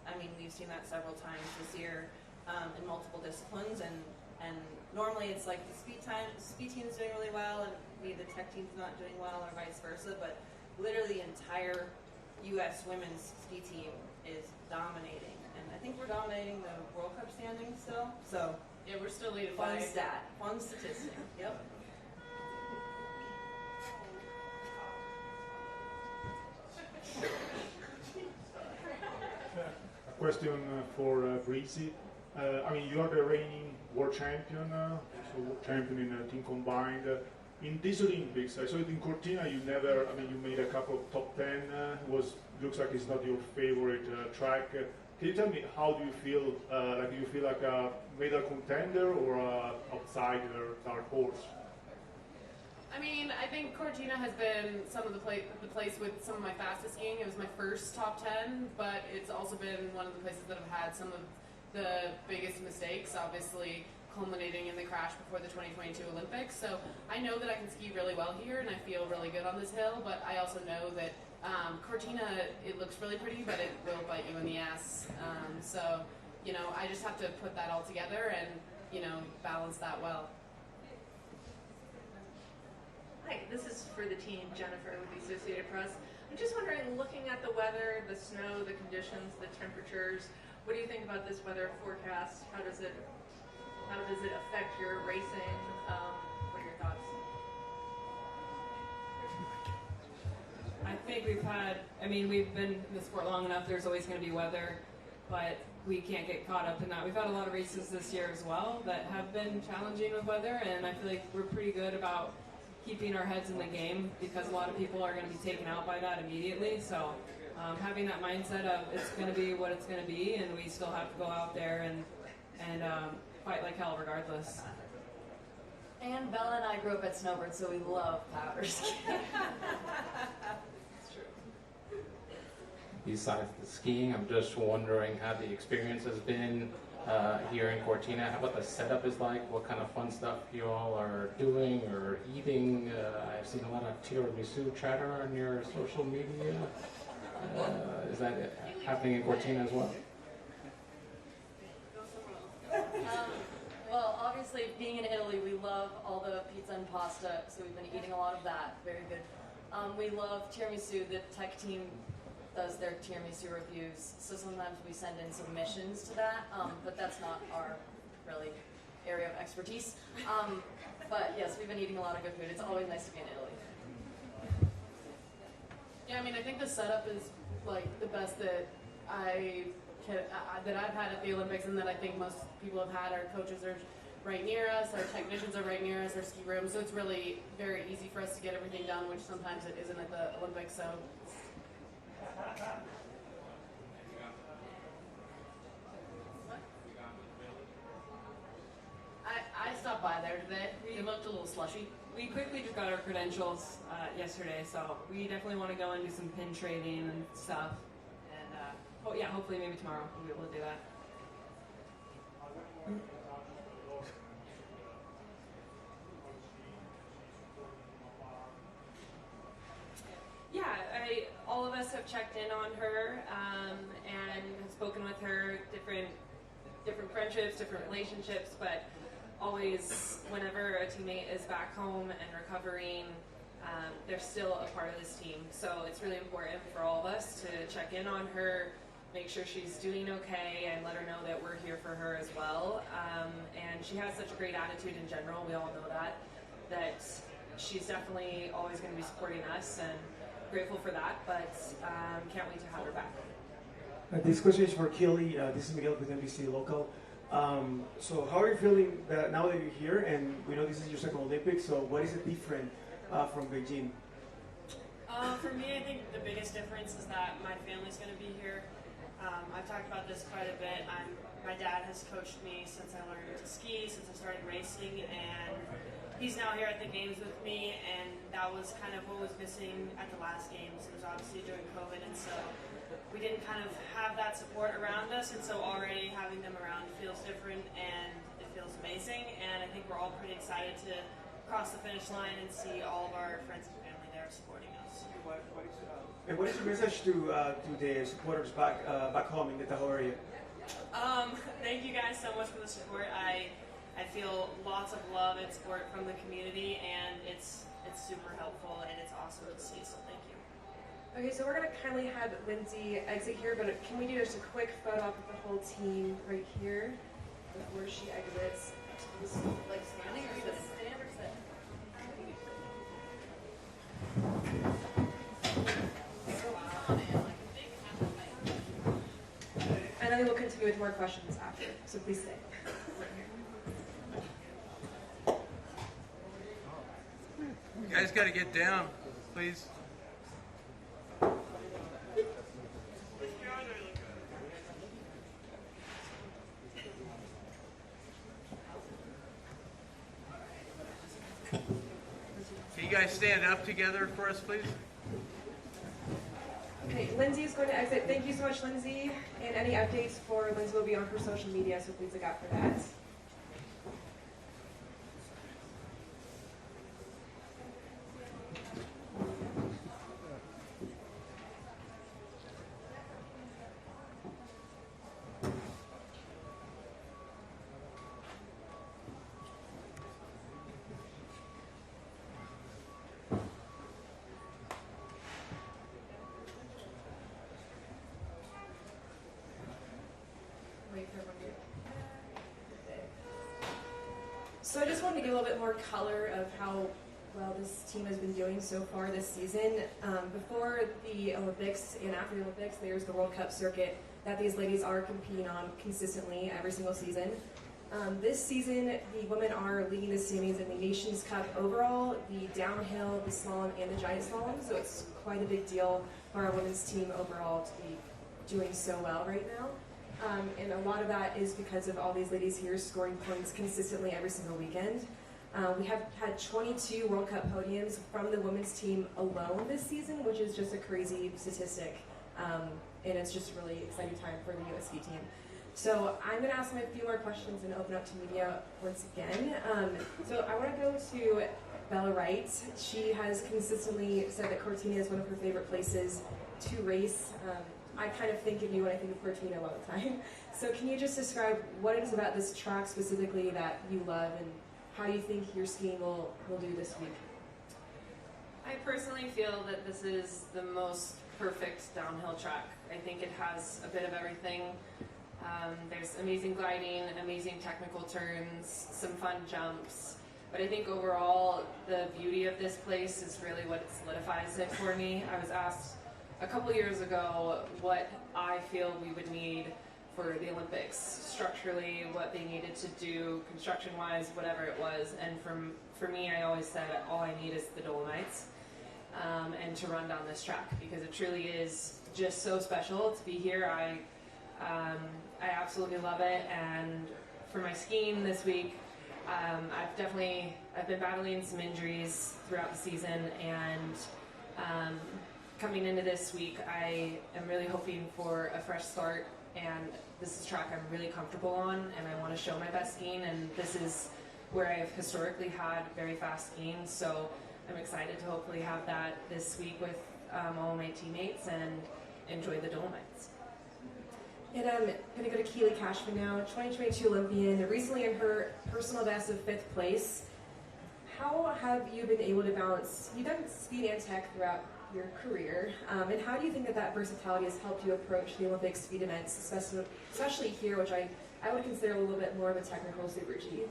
[SPEAKER 15] I mean, we've seen that several times this year in multiple disciplines, and normally it's like the speed team's doing really well, and maybe the tech team's not doing well, or vice versa, but literally the entire U.S. women's ski team is dominating, and I think we're dominating the World Cup standings still, so
[SPEAKER 23] yeah, we're still leading.
[SPEAKER 15] Fun statistic, yep.
[SPEAKER 9] A question for Breezy. I mean, you are the reigning world champion, so world champion in team combined. In these Olympics, I saw it in Cortina. You made a couple of top 10. Looks like it's not your favorite track. Can you tell me how do you feel? Do you feel like a medal contender or a outsider, dark horse?
[SPEAKER 23] I mean, I think Cortina has been some of the place with some of my fastest skiing. It was my first top 10, but it's also been one of the places that have had some of the biggest mistakes, obviously culminating in the crash before the 2022 Olympics. So I know that I can ski really well here, and I feel really good on this hill, but I also know that Cortina, it looks really pretty, but it will bite you in the ass. So, I just have to put that all together and, balance that well.
[SPEAKER 14] Hi, this is for the team, Jennifer with the Associated Press. I'm just wondering, looking at the weather, the snow, the conditions, the temperatures, what do you think about this weather forecast? How does it affect your racing? What are your thoughts?
[SPEAKER 5] I think we've been in the sport long enough, there's always going to be weather, but we can't get caught up in that. We've had a lot of races this year as well that have been challenging with weather, and I feel like we're pretty good about keeping our heads in the game because a lot of people are going to be taken out by that immediately. So having that mindset of it's going to be what it's going to be, and we still have to go out there and fight like hell regardless.
[SPEAKER 15] And Bella and I grew up at Snowbird, so we love powder skiing.
[SPEAKER 13] Besides the skiing, I'm just wondering how the experience has been here in Cortina, what the setup is like, what kind of fun stuff you all are doing or eating. I've seen a lot of tiramisu chatter on your social media. Is that happening in Cortina as well?
[SPEAKER 7] Well, obviously, being in Italy, we love all the pizza and pasta, so we've been eating a lot of that. Very good. We love tiramisu. The tech team does their tiramisu reviews, so sometimes we send in submissions to that, but that's not our really area of expertise. But yes, we've been eating a lot of good food. It's always nice to be in Italy.
[SPEAKER 23] Yeah, I mean, I think the setup is like the best that that I've had at the Olympics, and that I think most people have had. Our coaches are right near us, our technicians are right near us, our ski room, so it's really very easy for us to get everything done, which sometimes it isn't at the Olympics. So. I stopped by there today. It looked a little slushy.
[SPEAKER 5] We quickly just got our credentials yesterday, so we definitely want to go and do some pin trading and stuff. And yeah, hopefully maybe tomorrow we'll be able to do that. Yeah, all of us have checked in on her and have spoken with her, different friendships, different relationships, but always whenever a teammate is back home and recovering, they're still a part of this team. So it's really important for all of us to check in on her, make sure she's doing okay, and let her know that we're here for her as well. And she has such a great attitude in general, we all know that she's definitely always going to be supporting us, and grateful for that, but can't wait to have her back.
[SPEAKER 1] This question is for Kelly. This is Miguel with NBC Local. So how are you feeling that now that you're here, and we know this is your second Olympics, so what is it different from Beijing?
[SPEAKER 24] For me, I think the biggest difference is that my family's going to be here. I've talked about this quite a bit. My dad has coached me since I learned to ski, since I started racing, and he's now here at the games with me, and that was kind of what was missing at the last games. It was obviously during COVID, and so we didn't kind of have that support around us, and so already having them around feels different, and it feels amazing, and I think we're all pretty excited to cross the finish line and see all of our friends and family there supporting us.
[SPEAKER 1] And what is your message to the supporters back home in the Tahoe area?
[SPEAKER 24] Thank you guys so much for the support. I feel lots of love and support from the community, and it's super helpful, and it's awesome to see, so thank you.
[SPEAKER 4] Okay, so we're going to kindly have Lindsey exit here, but can we do just a quick photo op with the whole team right here before she exits?
[SPEAKER 7] Like standing or sitting? Stand or sit?
[SPEAKER 4] And then we will continue with more questions after, so please stay.
[SPEAKER 10] You guys got to get down, please. Can you guys stand up together for us, please?
[SPEAKER 4] Okay, Lindsey is going to exit. Thank you so much, Lindsey. And any updates for Lindsey will be on her social media, so please look out for that. So I just wanted to give a little bit more color of how well this team has been doing so far this season. Before the Olympics and after the Olympics, there's the World Cup circuit that these ladies are competing on consistently every single season. This season, the women are leading the standings in the Nations Cup overall, the downhill, the slalom, and the giant slalom, so it's quite a big deal for our women's team overall to be doing so well right now. And a lot of that is because of all these ladies here scoring points consistently every single weekend. We have had 22 World Cup podiums from the women's team alone this season, which is just a crazy statistic. And it's just a really exciting time for the US ski team. So I'm going to ask them a few more questions and open up to media once again. So I want to go to Bella Wright. She has consistently said that Cortina is one of her favorite places to race. I kind of think of you when I think of Cortina all the time. So can you just describe what it is about this track specifically that you love, and how you think your skiing will do this week?
[SPEAKER 5] I personally feel that this is the most perfect downhill track. I think it has a bit of everything. There's amazing gliding, amazing technical turns, some fun jumps. But I think overall, the beauty of this place is really what solidifies it for me. I was asked a couple years ago what I feel we would need for the Olympics, structurally, what they needed to do, construction-wise, whatever it was. And for me, I always said all I need is the Dolomites and to run down this track, because it truly is just so special to be here. I absolutely love it. And for my skiing this week, I've been battling some injuries throughout the season, and coming into this week, I am really hoping for a fresh start. And this is a track I'm really comfortable on, and I want to show my best skiing. And this is where I've historically had very fast skiing, so I'm excited to hopefully have that this week with all my teammates and enjoy the Dolomites.
[SPEAKER 4] And I'm going to go to Keely Cashman now, 2022 Olympian, recently in her personal best of 5th place. How have you been able to balance, you've done speed and tech throughout your career, and how do you think that versatility has helped you approach the Olympic speed events, especially here, which I would consider a little bit more of a technical Super G?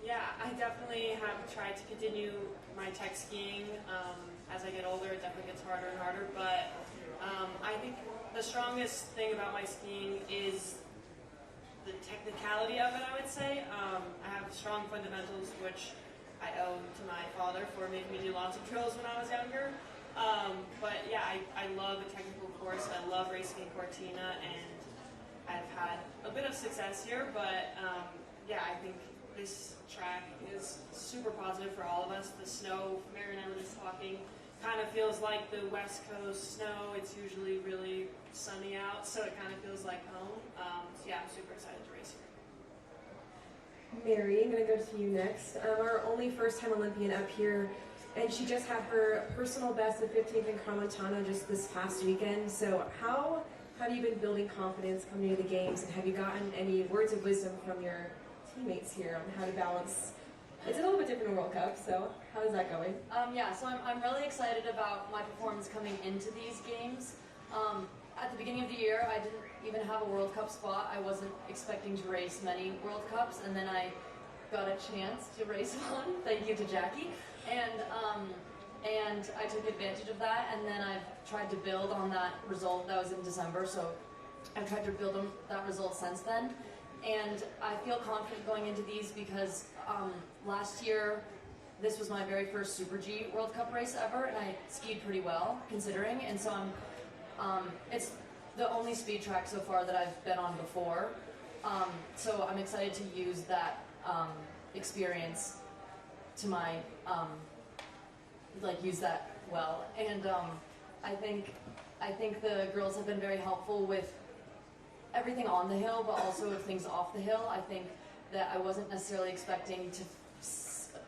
[SPEAKER 24] Yeah, I definitely have tried to continue my tech skiing. As I get older, it definitely gets harder and harder, but I think the strongest thing about my skiing is the technicality of it, I would say. I have strong fundamentals, which I owe to my father for making me do lots of drills when I was younger. But yeah, I love a technical course. I love racing in Cortina, and I've had a bit of success here, but yeah, I think this track is super positive for all of us. The snow, Mary and I were just talking, kind of feels like the West Coast snow. It's usually really sunny out, so it kind of feels like home. So yeah, I'm super excited to race here.
[SPEAKER 4] Mary, I'm going to go to you next. Our only first-time Olympian up here, and she just had her personal best of 15th in Crans-Montana just this past weekend. So how have you been building confidence coming into the games, and have you gotten any words of wisdom from your teammates here on how to balance? It's a little bit different in World Cup, so how is that going?
[SPEAKER 7] Yeah, so I'm really excited about my performance coming into these games. At the beginning of the year, I didn't even have a World Cup spot. I wasn't expecting to race many World Cups, and then I got a chance to race one. Thank you to Jackie. And I took advantage of that, and then I've tried to build on that result. That was in December, so I've tried to build on that result since then. And I feel confident going into these because last year, this was my very first Super G World Cup race ever, and I skied pretty well, considering. And so it's the only speed track so far that I've been on before. So I'm excited to use that experience to my, use that well. And I think the girls have been very helpful with everything on the hill, but also with things off the hill. I think that I wasn't necessarily expecting to,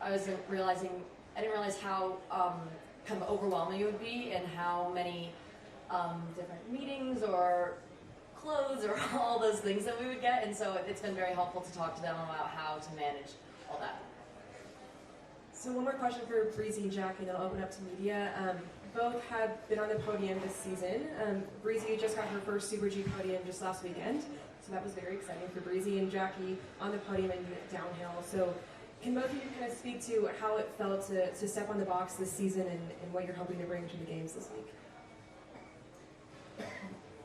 [SPEAKER 7] I didn't realize how kind of overwhelming it would be, and how many different meetings or clothes or all those things that we would get. And so it's been very helpful to talk to them about how to manage all that.
[SPEAKER 4] So one more question for Breezy and Jackie, and then I'll open up to media. Both have been on the podium this season. Breezy just got her first Super G podium just last weekend, so that was very exciting for Breezy, and Jackie on the podium in downhill. So can both of you kind of speak to how it felt to step on the box this season, and what you're hoping to bring to the games this week?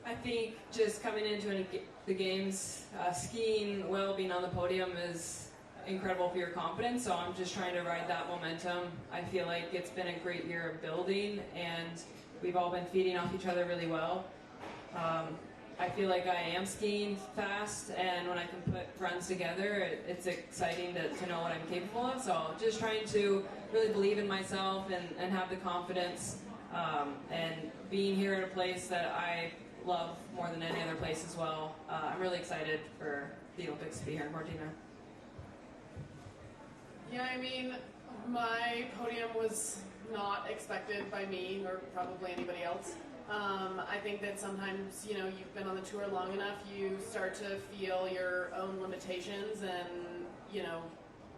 [SPEAKER 5] I think just coming into the games, skiing well, being on the podium is incredible for your confidence, so I'm just trying to ride that momentum. I feel like it's been a great year of building, and we've all been feeding off each other really well. I feel like I am skiing fast, and when I can put runs together, it's exciting to know what I'm capable of. So just trying to really believe in myself and have the confidence, and being here at a place that I love more than any other place as well. I'm really excited for the Olympics to be here in Cortina.
[SPEAKER 23] Yeah, I mean, my podium was not expected by me or probably anybody else. I think that sometimes, you've been on the tour long enough, you start to feel your own limitations, and,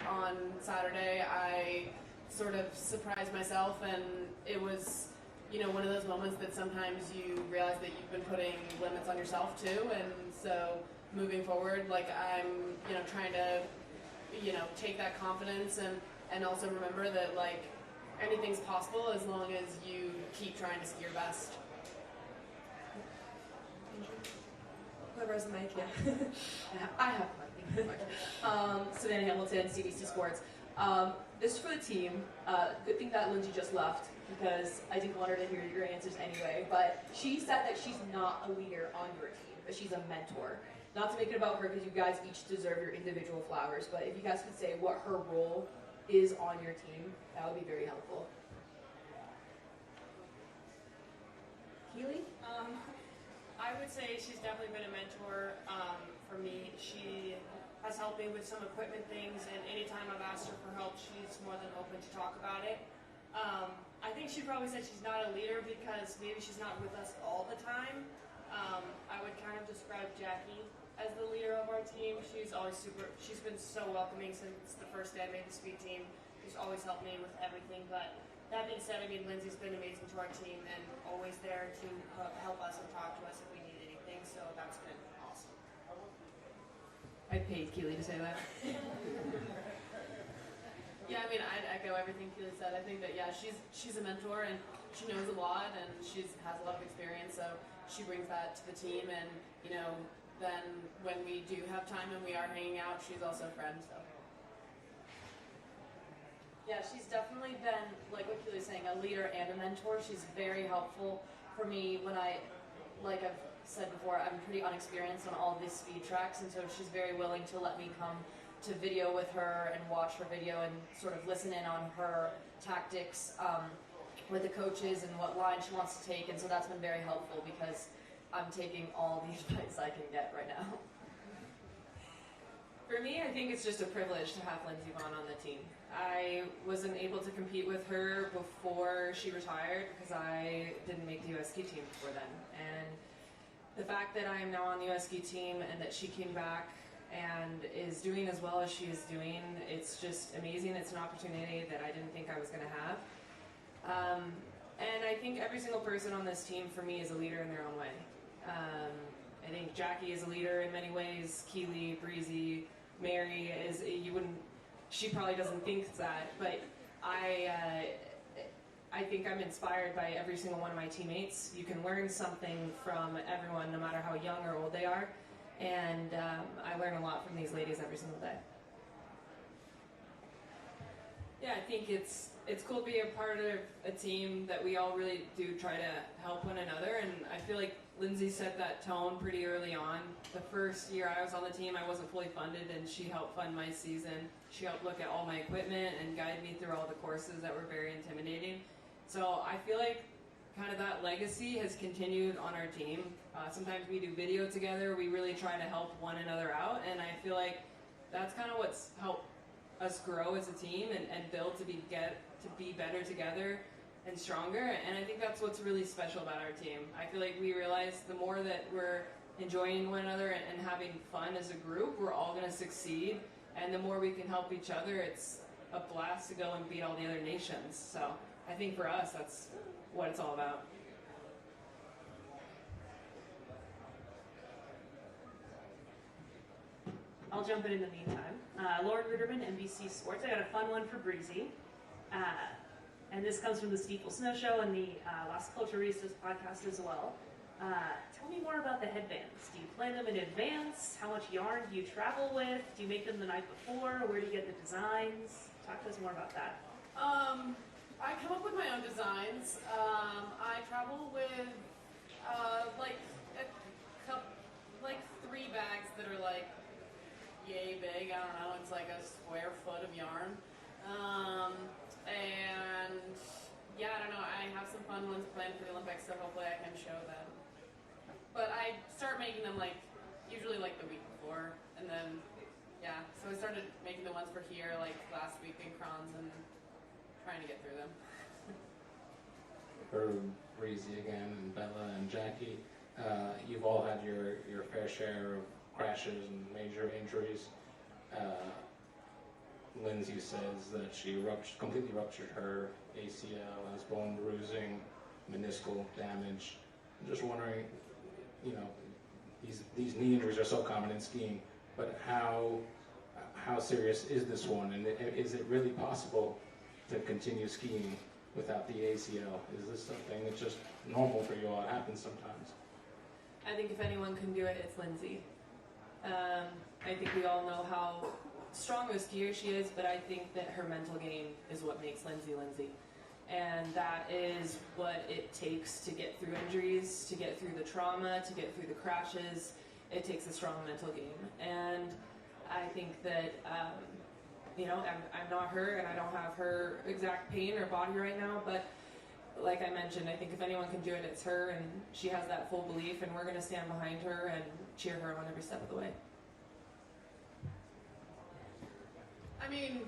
[SPEAKER 23] on Saturday I sort of surprised myself, and it was
[SPEAKER 24] one of those moments that sometimes you realize that you've been putting limits on yourself too, and so moving forward, like I'm, trying to, take that confidence and also remember that like anything's possible as long as you keep trying to ski your best.
[SPEAKER 20] Whoever has the mic, yeah. I have the mic. Savannah Hamilton, CBC Sports. This is for the team. Good thing that Lindsey just left, because I didn't want her to hear your answers anyway. But she said that she's not a leader on your team, but she's a mentor. Not to make it about her, because you guys each deserve your individual flowers, but if you guys could say what her role is on your team, that would be very helpful. Keely?
[SPEAKER 24] I would say she's definitely been a mentor for me. She has helped me with some equipment things, and anytime I've asked her for help, she's more than open to talk about it. I think she probably said she's not a leader because maybe she's not with us all the time. I would kind of describe Jackie as the leader of our team. She's been so welcoming since the first day I made the speed team. She's always helped me with everything, but that being said, Lindsey's been amazing to our team and always there to help us and talk to us if we need anything, so that's been awesome.
[SPEAKER 5] I paid Keely to say that.
[SPEAKER 24] Yeah, I'd echo everything Keely said. I think that, she's a mentor and she knows a lot and she has a lot of experience, so she brings that to the team, and, then when we do have time and we are hanging out, she's also a friend, so.
[SPEAKER 7] Yeah, she's definitely been, like what Keely was saying, a leader and a mentor. She's very helpful for me when like I've said before, I'm pretty unexperienced on all these speed tracks, and so she's very willing to let me come to video with her and watch her video and sort of listen in on her tactics with the coaches and what line she wants to take, and so that's been very helpful because I'm taking all the advice I can get right now.
[SPEAKER 5] For me, I think it's just a privilege to have Lindsey Vonn on the team. I wasn't able to compete with her before she retired because I didn't make the US ski team before then. And the fact that I am now on the US ski team and that she came back and is doing as well as she is doing, it's just amazing. It's an opportunity that I didn't think I was going to have. And I think every single person on this team for me is a leader in their own way. I think Jackie is a leader in many ways. Keely, Breezy, Mary is, she probably doesn't think that, but I think I'm inspired by every single one of my teammates. You can learn something from everyone, no matter how young or old they are, and I learn a lot from these ladies every single day. Yeah, I think it's cool to be a part of a team that we all really do try to help one another, and I feel like Lindsey set that tone pretty early on. The first year I was on the team, I wasn't fully funded, and she helped fund my season. She helped look at all my equipment and guide me through all the courses that were very intimidating. So I feel like kind of that legacy has continued on our team. Sometimes we do video together. We really try to help one another out, and I feel like that's kind of what's helped us grow as a team and build to be better together and stronger, and I think that's what's really special about our team. I feel like we realize the more that we're enjoying one another and having fun as a group, we're all going to succeed, and the more we can help each other, it's a blast to go and beat all the other nations. So I think for us, that's what it's all about.
[SPEAKER 21] I'll jump in the meantime. Lauren Ruderman, NBC Sports. I got a fun one for Breezy. And this comes from the Steeple Snow Show and the Las Culturistas podcast as well. Tell me more about the headbands. Do you plan them in advance? How much yarn do you travel with? Do you make them the night before? Where do you get the designs? Talk to us more about that.
[SPEAKER 24] I come up with my own designs. I travel with like 3 bags that are like yay big. I don't know. It's like a square foot of yarn. And yeah, I don't know, I have some fun ones planned for the Olympics, so hopefully I can show them. But I start making them usually the week before, and then, yeah, so I started making the ones for here last week in Crons and trying to get through them.
[SPEAKER 13] For Breezy again, and Bella and Jackie, you've all had your fair share of crashes and major injuries. Lindsey says that she completely ruptured her ACL, has bone bruising. meniscal damage. I'm just wondering, you know, these knee injuries are so common in skiing, but how serious is this one, and is it really possible to continue skiing without the ACL? Is this something that's just normal for you all? It happens sometimes.
[SPEAKER 5] I think if anyone can do it, it's Lindsey. I think we all know how strong a skier she is, but I think that her mental game is what makes Lindsey Lindsey. And that is what it takes to get through injuries, to get through the trauma, to get through the crashes. It takes a strong mental game. And I think that, you know, I'm not her, and I don't have her exact pain or body right now, but like I mentioned, I think if anyone can do it, it's her, and she has that full belief, and we're going to stand behind her and cheer her on every step of the way.
[SPEAKER 24] I mean,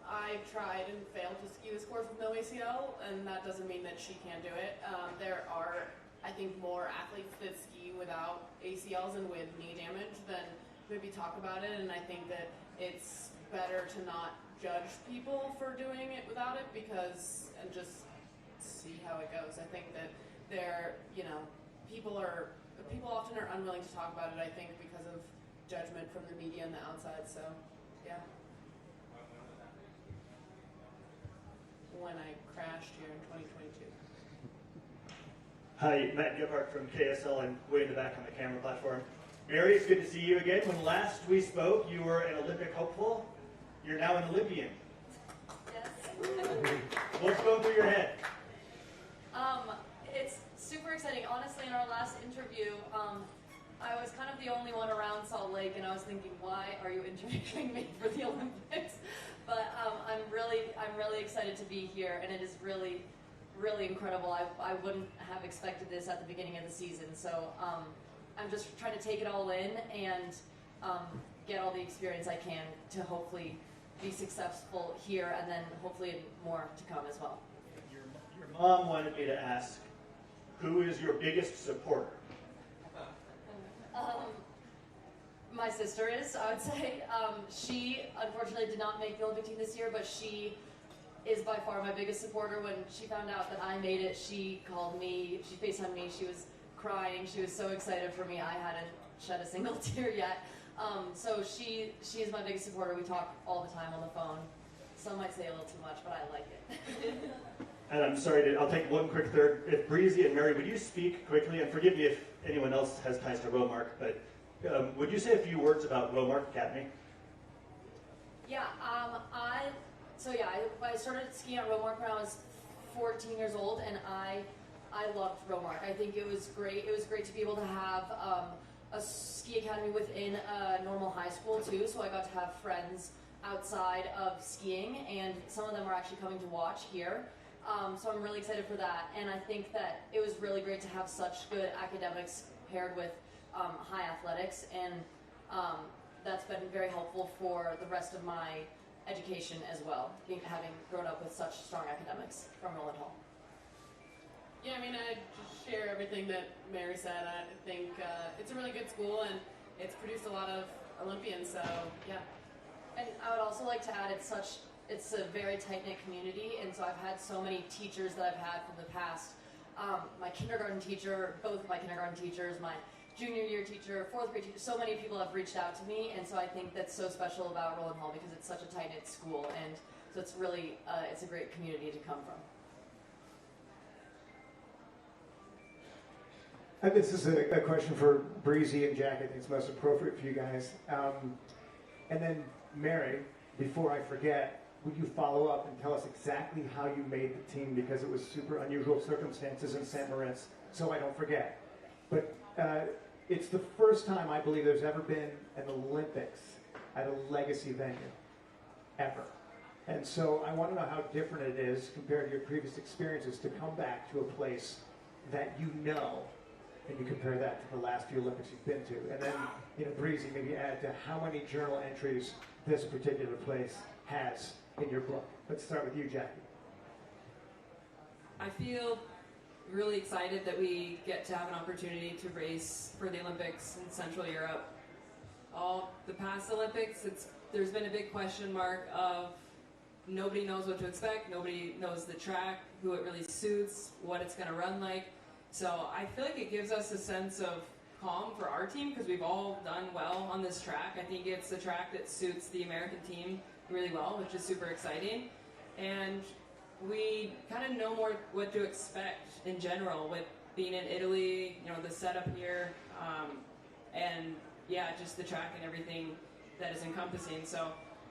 [SPEAKER 24] I tried and failed to ski this course with no ACL, and that doesn't mean that she can't do it. There are, I think, more athletes that ski without ACLs and with knee damage than maybe talk about it, and I think that it's better to not judge people for doing it without it and just see how it goes. I think that people often are unwilling to talk about it, I think, because of judgment from the media and the outside, so, yeah. When I crashed here in 2022.
[SPEAKER 22] Hi, Matt Gebhardt from KSL. I'm way in the back on the camera platform. Mary, it's good to see you again. When last we spoke, you were an Olympic hopeful. You're now an Olympian.
[SPEAKER 7] Yes.
[SPEAKER 22] What's going through your head?
[SPEAKER 7] It's super exciting. Honestly, in our last interview, I was kind of the only one around Salt Lake, and I was thinking, why are you interviewing me for the Olympics? But I'm really excited to be here, and it is really, really incredible. I wouldn't have expected this at the beginning of the season, so I'm just trying to take it all in and get all the experience I can to hopefully be successful here, and then hopefully more to come as well.
[SPEAKER 22] Your mom wanted me to ask, who is your biggest supporter?
[SPEAKER 7] My sister is, I would say. She unfortunately did not make the Olympic team this year, but she is by far my biggest supporter. When she found out that I made it, she called me, she FaceTimed me, she was crying, she was so excited for me. I hadn't shed a single tear yet. So she is my biggest supporter. We talk all the time on the phone. Some might say a little too much, but I like it.
[SPEAKER 22] And I'm sorry, I'll take one quick third. If Breezy and Mary, would you speak quickly, and forgive me if anyone else has ties to Romark, but would you say a few words about Romark Academy?
[SPEAKER 7] Yeah, I started skiing at Romark when I was 14 years old, and I loved Romark. I think it was great. It was great to be able to have a ski academy within a normal high school too, so I got to have friends outside of skiing, and some of them are actually coming to watch here. So I'm really excited for that, and I think that it was really great to have such good academics paired with high athletics, and that's been very helpful for the rest of my education as well, having grown up with such strong academics from Roland Hall.
[SPEAKER 24] Yeah, I mean, I just share everything that Mary said. I think it's a really good school, and it's produced a lot of Olympians, so yeah.
[SPEAKER 7] And I would also like to add, it's a very tight-knit community, and so I've had so many teachers that I've had from the past. My kindergarten teacher, both of my kindergarten teachers, my junior year teacher, fourth grade teacher, so many people have reached out to me, and so I think that's so special about Roland Hall because it's such a tight-knit school, and so it's really, it's a great community to come from.
[SPEAKER 1] This is a question for Breezy and Jack. I think it's most appropriate for you guys. And then Mary, before I forget, would you follow up and tell us exactly how you made the team, because it was super unusual circumstances in St. Moritz, so I don't forget. But it's the first time I believe there's ever been an Olympics at a legacy venue, ever. And so I want to know how different it is compared to your previous experiences to come back to a place that you know, and you compare that to the last few Olympics you've been to. And then, Breezy, maybe add to how many journal entries this particular place has in your book. Let's start with you, Jackie.
[SPEAKER 5] I feel really excited that we get to have an opportunity to race for the Olympics in Central Europe. All the past Olympics, there's been a big question mark of nobody knows what to expect, nobody knows the track, who it really suits, what it's going to run like. So I feel like it gives us a sense of calm for our team because we've all done well on this track. I think it's the track that suits the American team really well, which is super exciting. And we kind of know more what to expect in general with being in Italy, you know, the setup here, and yeah, just the track and everything that is encompassing. So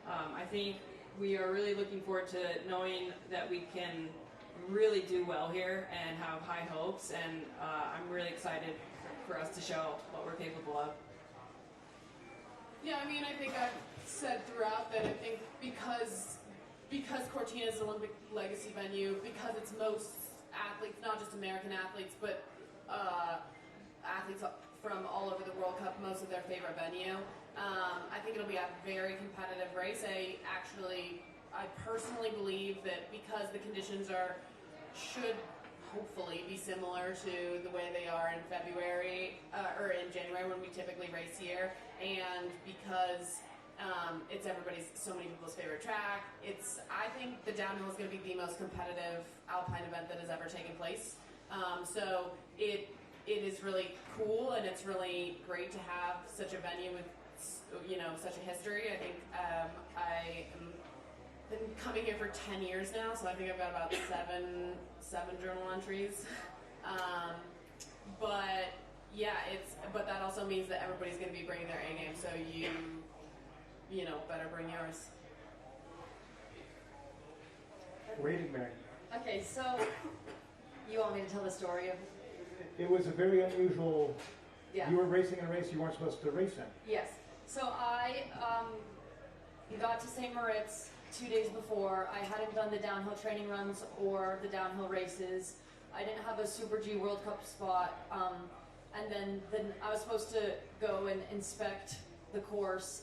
[SPEAKER 5] I think we are really looking forward to knowing that we can really do well here and have high hopes, and I'm really excited for us to show what we're capable of.
[SPEAKER 23] Yeah, I mean, I think I've said throughout that I think because Cortina is an Olympic legacy venue, because it's most athletes, not just American athletes, but athletes from all over the World Cup, most of their favorite venue. I think it'll be a very competitive race. I personally believe that because the conditions should hopefully be similar to the way they are in February or in January when we typically race here, and because it's so many people's favorite track. I think the downhill is going to be the most competitive alpine event that has ever taken place. So it is really cool, and it's really great to have such a venue with such a history. I think I am been coming here for 10 years now, so I think I've got about seven journal entries. But yeah, but that also means that everybody's going to be bringing their A game, so you better bring yours.
[SPEAKER 1] Rating, Mary.
[SPEAKER 7] Okay, so you want me to tell the story of?
[SPEAKER 1] It was a very unusual.
[SPEAKER 7] Yeah.
[SPEAKER 1] You were racing in a race you weren't supposed to race in.
[SPEAKER 7] Yes. So I got to St. Moritz 2 days before. I hadn't done the downhill training runs or the downhill races. I didn't have a Super G World Cup spot. And then I was supposed to go and inspect the course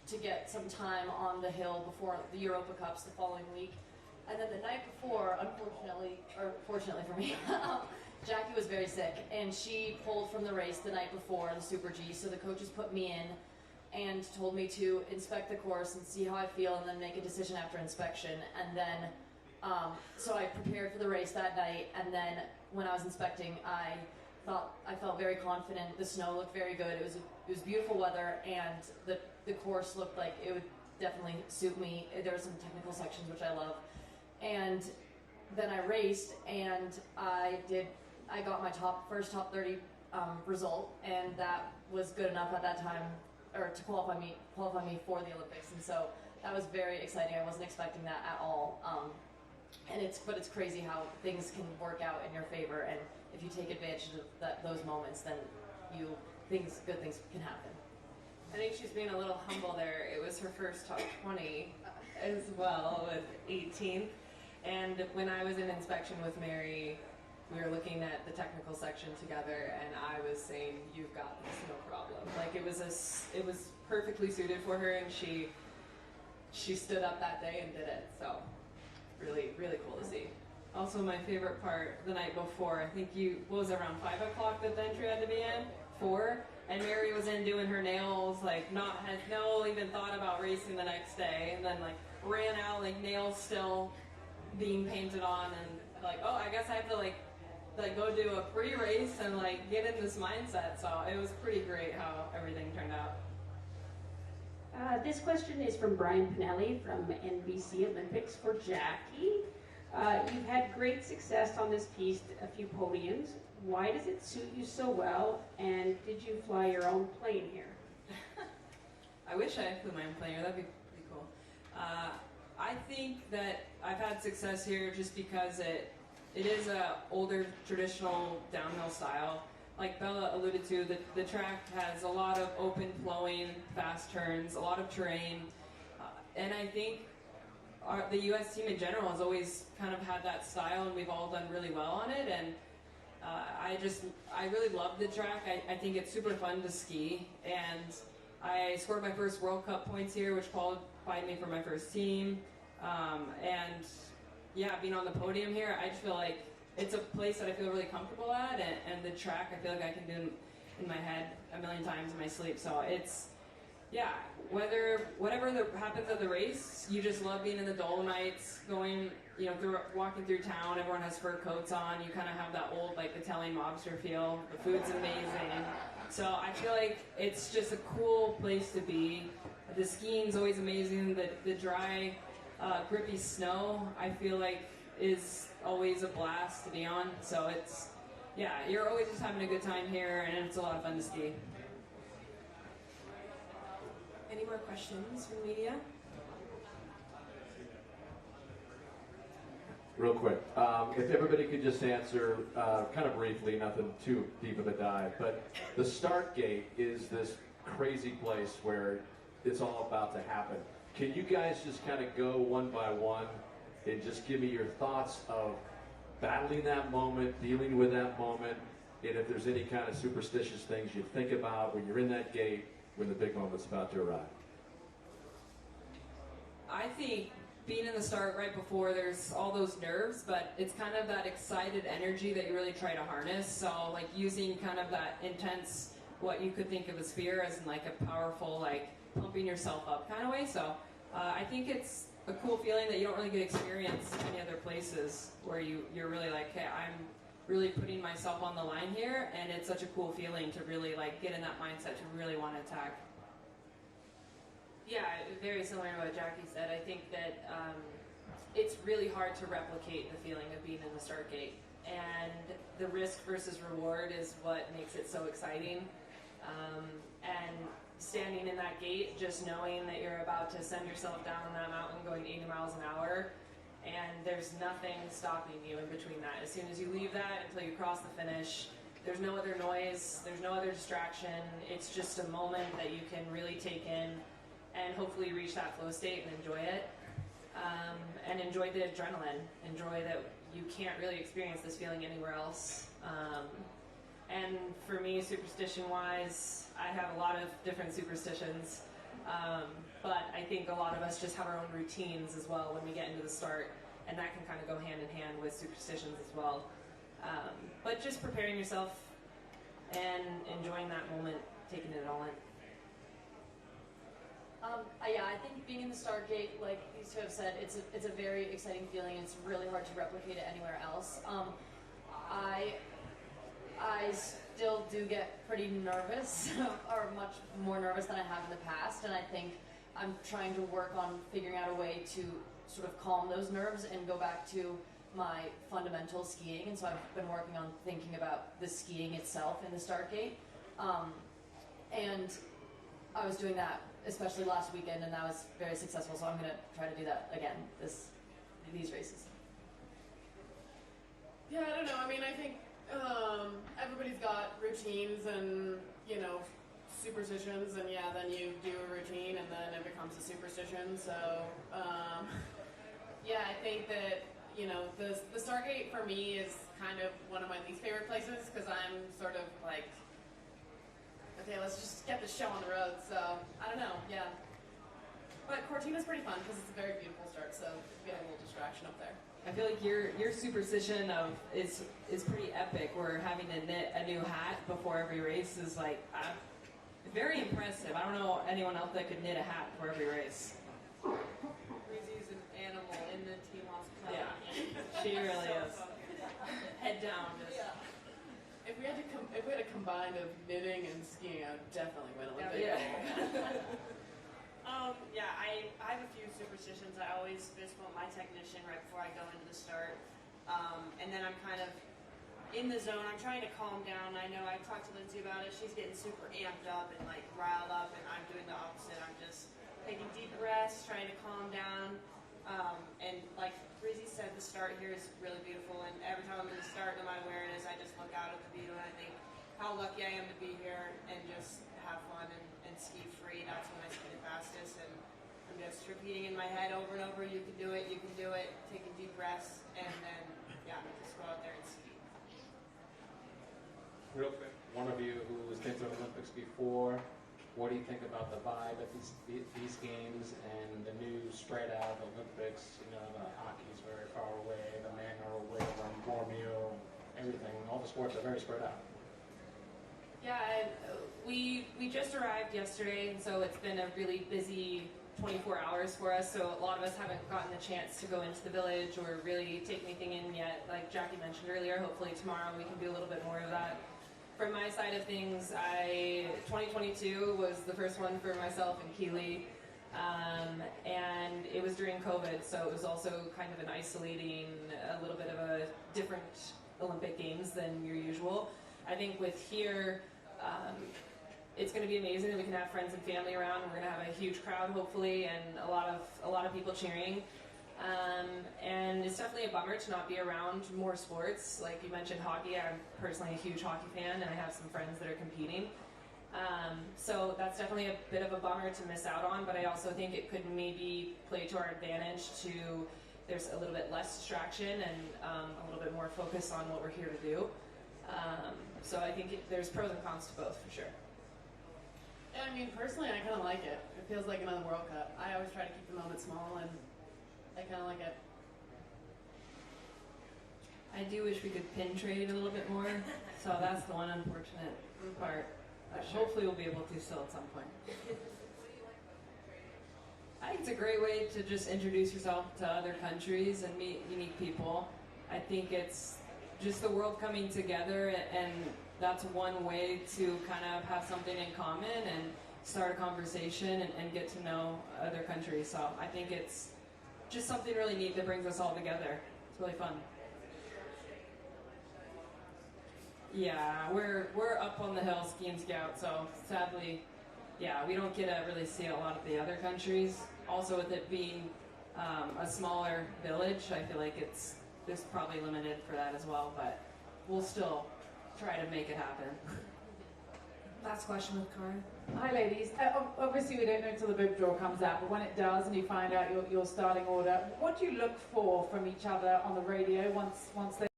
[SPEAKER 7] to get some time on the hill before the Europa Cups the following week. And then the night before, fortunately for me, Jackie was very sick, and she pulled from the race the night before, the Super G, so the coaches put me in and told me to inspect the course and see how I feel and then make a decision after inspection. And then, so I prepared for the race that night, and then when I was inspecting, I felt very confident. The snow looked very good. It was beautiful weather, and the course looked like it would definitely suit me. There were some technical sections which I love. And then I raced, and I got my first top 30 result, and that was good enough at that time, or to qualify me for the Olympics. And so that was very exciting. I wasn't expecting that at all. But it's crazy how things can work out in your favor, and if you take advantage of those moments, then good things can happen.
[SPEAKER 5] I think she's being a little humble there. It was her first top 20 as well with 18. And when I was in inspection with Mary, we were looking at the technical section together, and I was saying, "You've got this, no problem." Like it was perfectly suited for her, and she stood up that day and did it. So really, really cool to see. Also, my favorite part the night before, I think what was it, around 5 o'clock that the entry had to be in? 4? And Mary was in doing her nails, had no even thought about racing the next day, and then ran out, nails still being painted on, and oh, I guess I have to go do a pre-race and get in this mindset. So it was pretty great how everything turned out.
[SPEAKER 2] This question is from Brian Pinelli from NBC Olympics for Jackie. You've had great success on this piste, a few podiums. Why does it suit you so well, and did you fly your own plane here?
[SPEAKER 5] I wish I flew my own plane here. That'd be pretty cool. I think that I've had success here just because it is a older traditional downhill style. Like Bella alluded to, the track has a lot of open flowing, fast turns, a lot of terrain, and I think the U.S. team in general has always kind of had that style, and we've all done really well on it. And I really love the track. I think it's super fun to ski, and I scored my first World Cup points here, which qualified me for my first team. And yeah, being on the podium here, I just feel like it's a place that I feel really comfortable at, and the track I feel like I can do in my head a million times in my sleep. So yeah, whatever happens at the race, you just love being in the Dolomites, going, walking through town. Everyone has fur coats on. You kind of have that old, like, Italian mobster feel. The food's amazing. So I feel like it's just a cool place to be. The skiing's always amazing. The dry, grippy snow, I feel like, is always a blast to be on. So it's, yeah, you're always just having a good time here, and it's a lot of fun to ski.
[SPEAKER 4] Any more questions from the media?
[SPEAKER 11] Real quick, if everybody could just answer kind of briefly, nothing too deep of a dive, but the start gate is this crazy place where it's all about to happen. Can you guys just kind of go one by one and just give me your thoughts of battling that moment, dealing with that moment, and if there's any kind of superstitious things you think about when you're in that gate when the big moment's about to arrive?
[SPEAKER 5] I think being in the start right before, there's all those nerves, but it's kind of that excited energy that you really try to harness. So like using kind of that intense, what you could think of as fear, as in like a powerful, like pumping yourself up kind of way. So I think it's a cool feeling that you don't really get experience any other places, where you're really like, hey, I'm really putting myself on the line here, and it's such a cool feeling to really like get in that mindset to really want to attack.
[SPEAKER 21] Yeah, very similar to what Jackie said. I think that it's really hard to replicate the feeling of being in the start gate, and the risk versus reward is what makes it so exciting. And standing in that gate, just knowing that you're about to send yourself down that mountain going 80 miles an hour, and there's nothing stopping you in between that. As soon as you leave that until you cross the finish, there's no other noise, there's no other distraction. It's just a moment that you can really take in and hopefully reach that flow state and enjoy it. And enjoy the adrenaline. Enjoy that you can't really experience this feeling anywhere else. And for me, superstition-wise, I have a lot of different superstitions. But I think a lot of us just have our own routines as well when we get into the start, and that can kind of go hand in hand with superstitions as well. But just preparing yourself and enjoying that moment, taking it all in.
[SPEAKER 7] Yeah, I think being in the start gate, like these two have said, it's a very exciting feeling. It's really hard to replicate it anywhere else. I still do get pretty nervous, or much more nervous than I have in the past, and I think I'm trying to work on figuring out a way to sort of calm those nerves and go back to my fundamental skiing. And so I've been working on thinking about the skiing itself in the start gate, and I was doing that especially last weekend, and that was very successful. So I'm going to try to do that again these races.
[SPEAKER 23] Yeah, I don't know. I mean, I think everybody's got routines and, superstitions, and yeah, then you do a routine and then it becomes a superstition. So, yeah, I think that, the Stargate for me is kind of one of my least favorite places, because I'm sort of like, okay, let's just get the show on the road. So, I don't know, yeah. But Cortina's pretty fun because it's a very beautiful start, so you get a little distraction up there.
[SPEAKER 5] I feel like your superstition is pretty epic. Where having to knit a new hat before every race is like very impressive. I don't know anyone else that could knit a hat before every race.
[SPEAKER 23] Breezy's an animal in the team hospital.
[SPEAKER 5] Yeah, she really is. Head down. Just.
[SPEAKER 23] Yeah. If we had a combine of knitting and skiing, I would definitely win Olympic.
[SPEAKER 21] Yeah. Yeah, I have a few superstitions. I always fist bump my technician right before I go into the start. And then I'm kind of in the zone. I'm trying to calm down. I know I talked to Lindsey about it. She's getting super amped up and like riled up, and I'm doing the opposite. I'm just taking deep breaths, trying to calm down. And like Breezy said, the start here is really beautiful. And every time I'm in the start, no matter where it is, I just look out at the view and I think how lucky I am to be here and just have fun and ski free. That's when I ski the fastest, and I'm just repeating in my head over and over, you can do it, taking deep breaths, and then, yeah, just go out there and ski.
[SPEAKER 13] Real quick, one of you who has been to the Olympics before, what do you think about the vibe at these games and the new spread out Olympics? The hockey's very far away, the men are away from Borneo, everything, all the sports are very spread out.
[SPEAKER 20] Yeah, and we just arrived yesterday, and so it's been a really busy 24 hours for us. So a lot of us haven't gotten the chance to go into the village or really take anything in yet. Like Jackie mentioned earlier, hopefully tomorrow we can do a little bit more of that. From my side of things, 2022 was the first one for myself and Keely, and it was during COVID, so it was also kind of an isolating, a little bit of a different Olympic Games than your usual. I think with here, it's going to be amazing that we can have friends and family around. We're going to have a huge crowd, hopefully, and a lot of people cheering. And it's definitely a bummer to not be around more sports. Like you mentioned hockey, I'm personally a huge hockey fan, and I have some friends that are competing. So that's definitely a bit of a bummer to miss out on, but I also think it could maybe play to our advantage to, there's a little bit less distraction and a little bit more focus on what we're here to do. So I think there's pros and cons to both, for sure.
[SPEAKER 23] Yeah, I mean, personally, I kind of like it. It feels like another World Cup. I always try to keep the moment small, and I kind of like it.
[SPEAKER 15] I do wish we could pin trade a little bit more, so that's the one unfortunate part. Hopefully we'll be able to still at some point. I think it's a great way to just introduce yourself to other countries and meet unique people. I think it's just the world coming together, and that's one way to kind of have something in common and start a conversation and get to know other countries. So I think it's just something really neat that brings us all together. It's really fun. Yeah, we're up on the hill ski and scout, so sadly, yeah, we don't get to really see a lot of the other countries. Also, with it being a smaller village, I feel like there's probably limited for that as well, but we'll still try to make it happen. Last question with Karen.
[SPEAKER 17] Hi ladies. Obviously we don't know until the bib draw comes out, but when it does and you find out your starting order, what do you look for from each other on the radio once they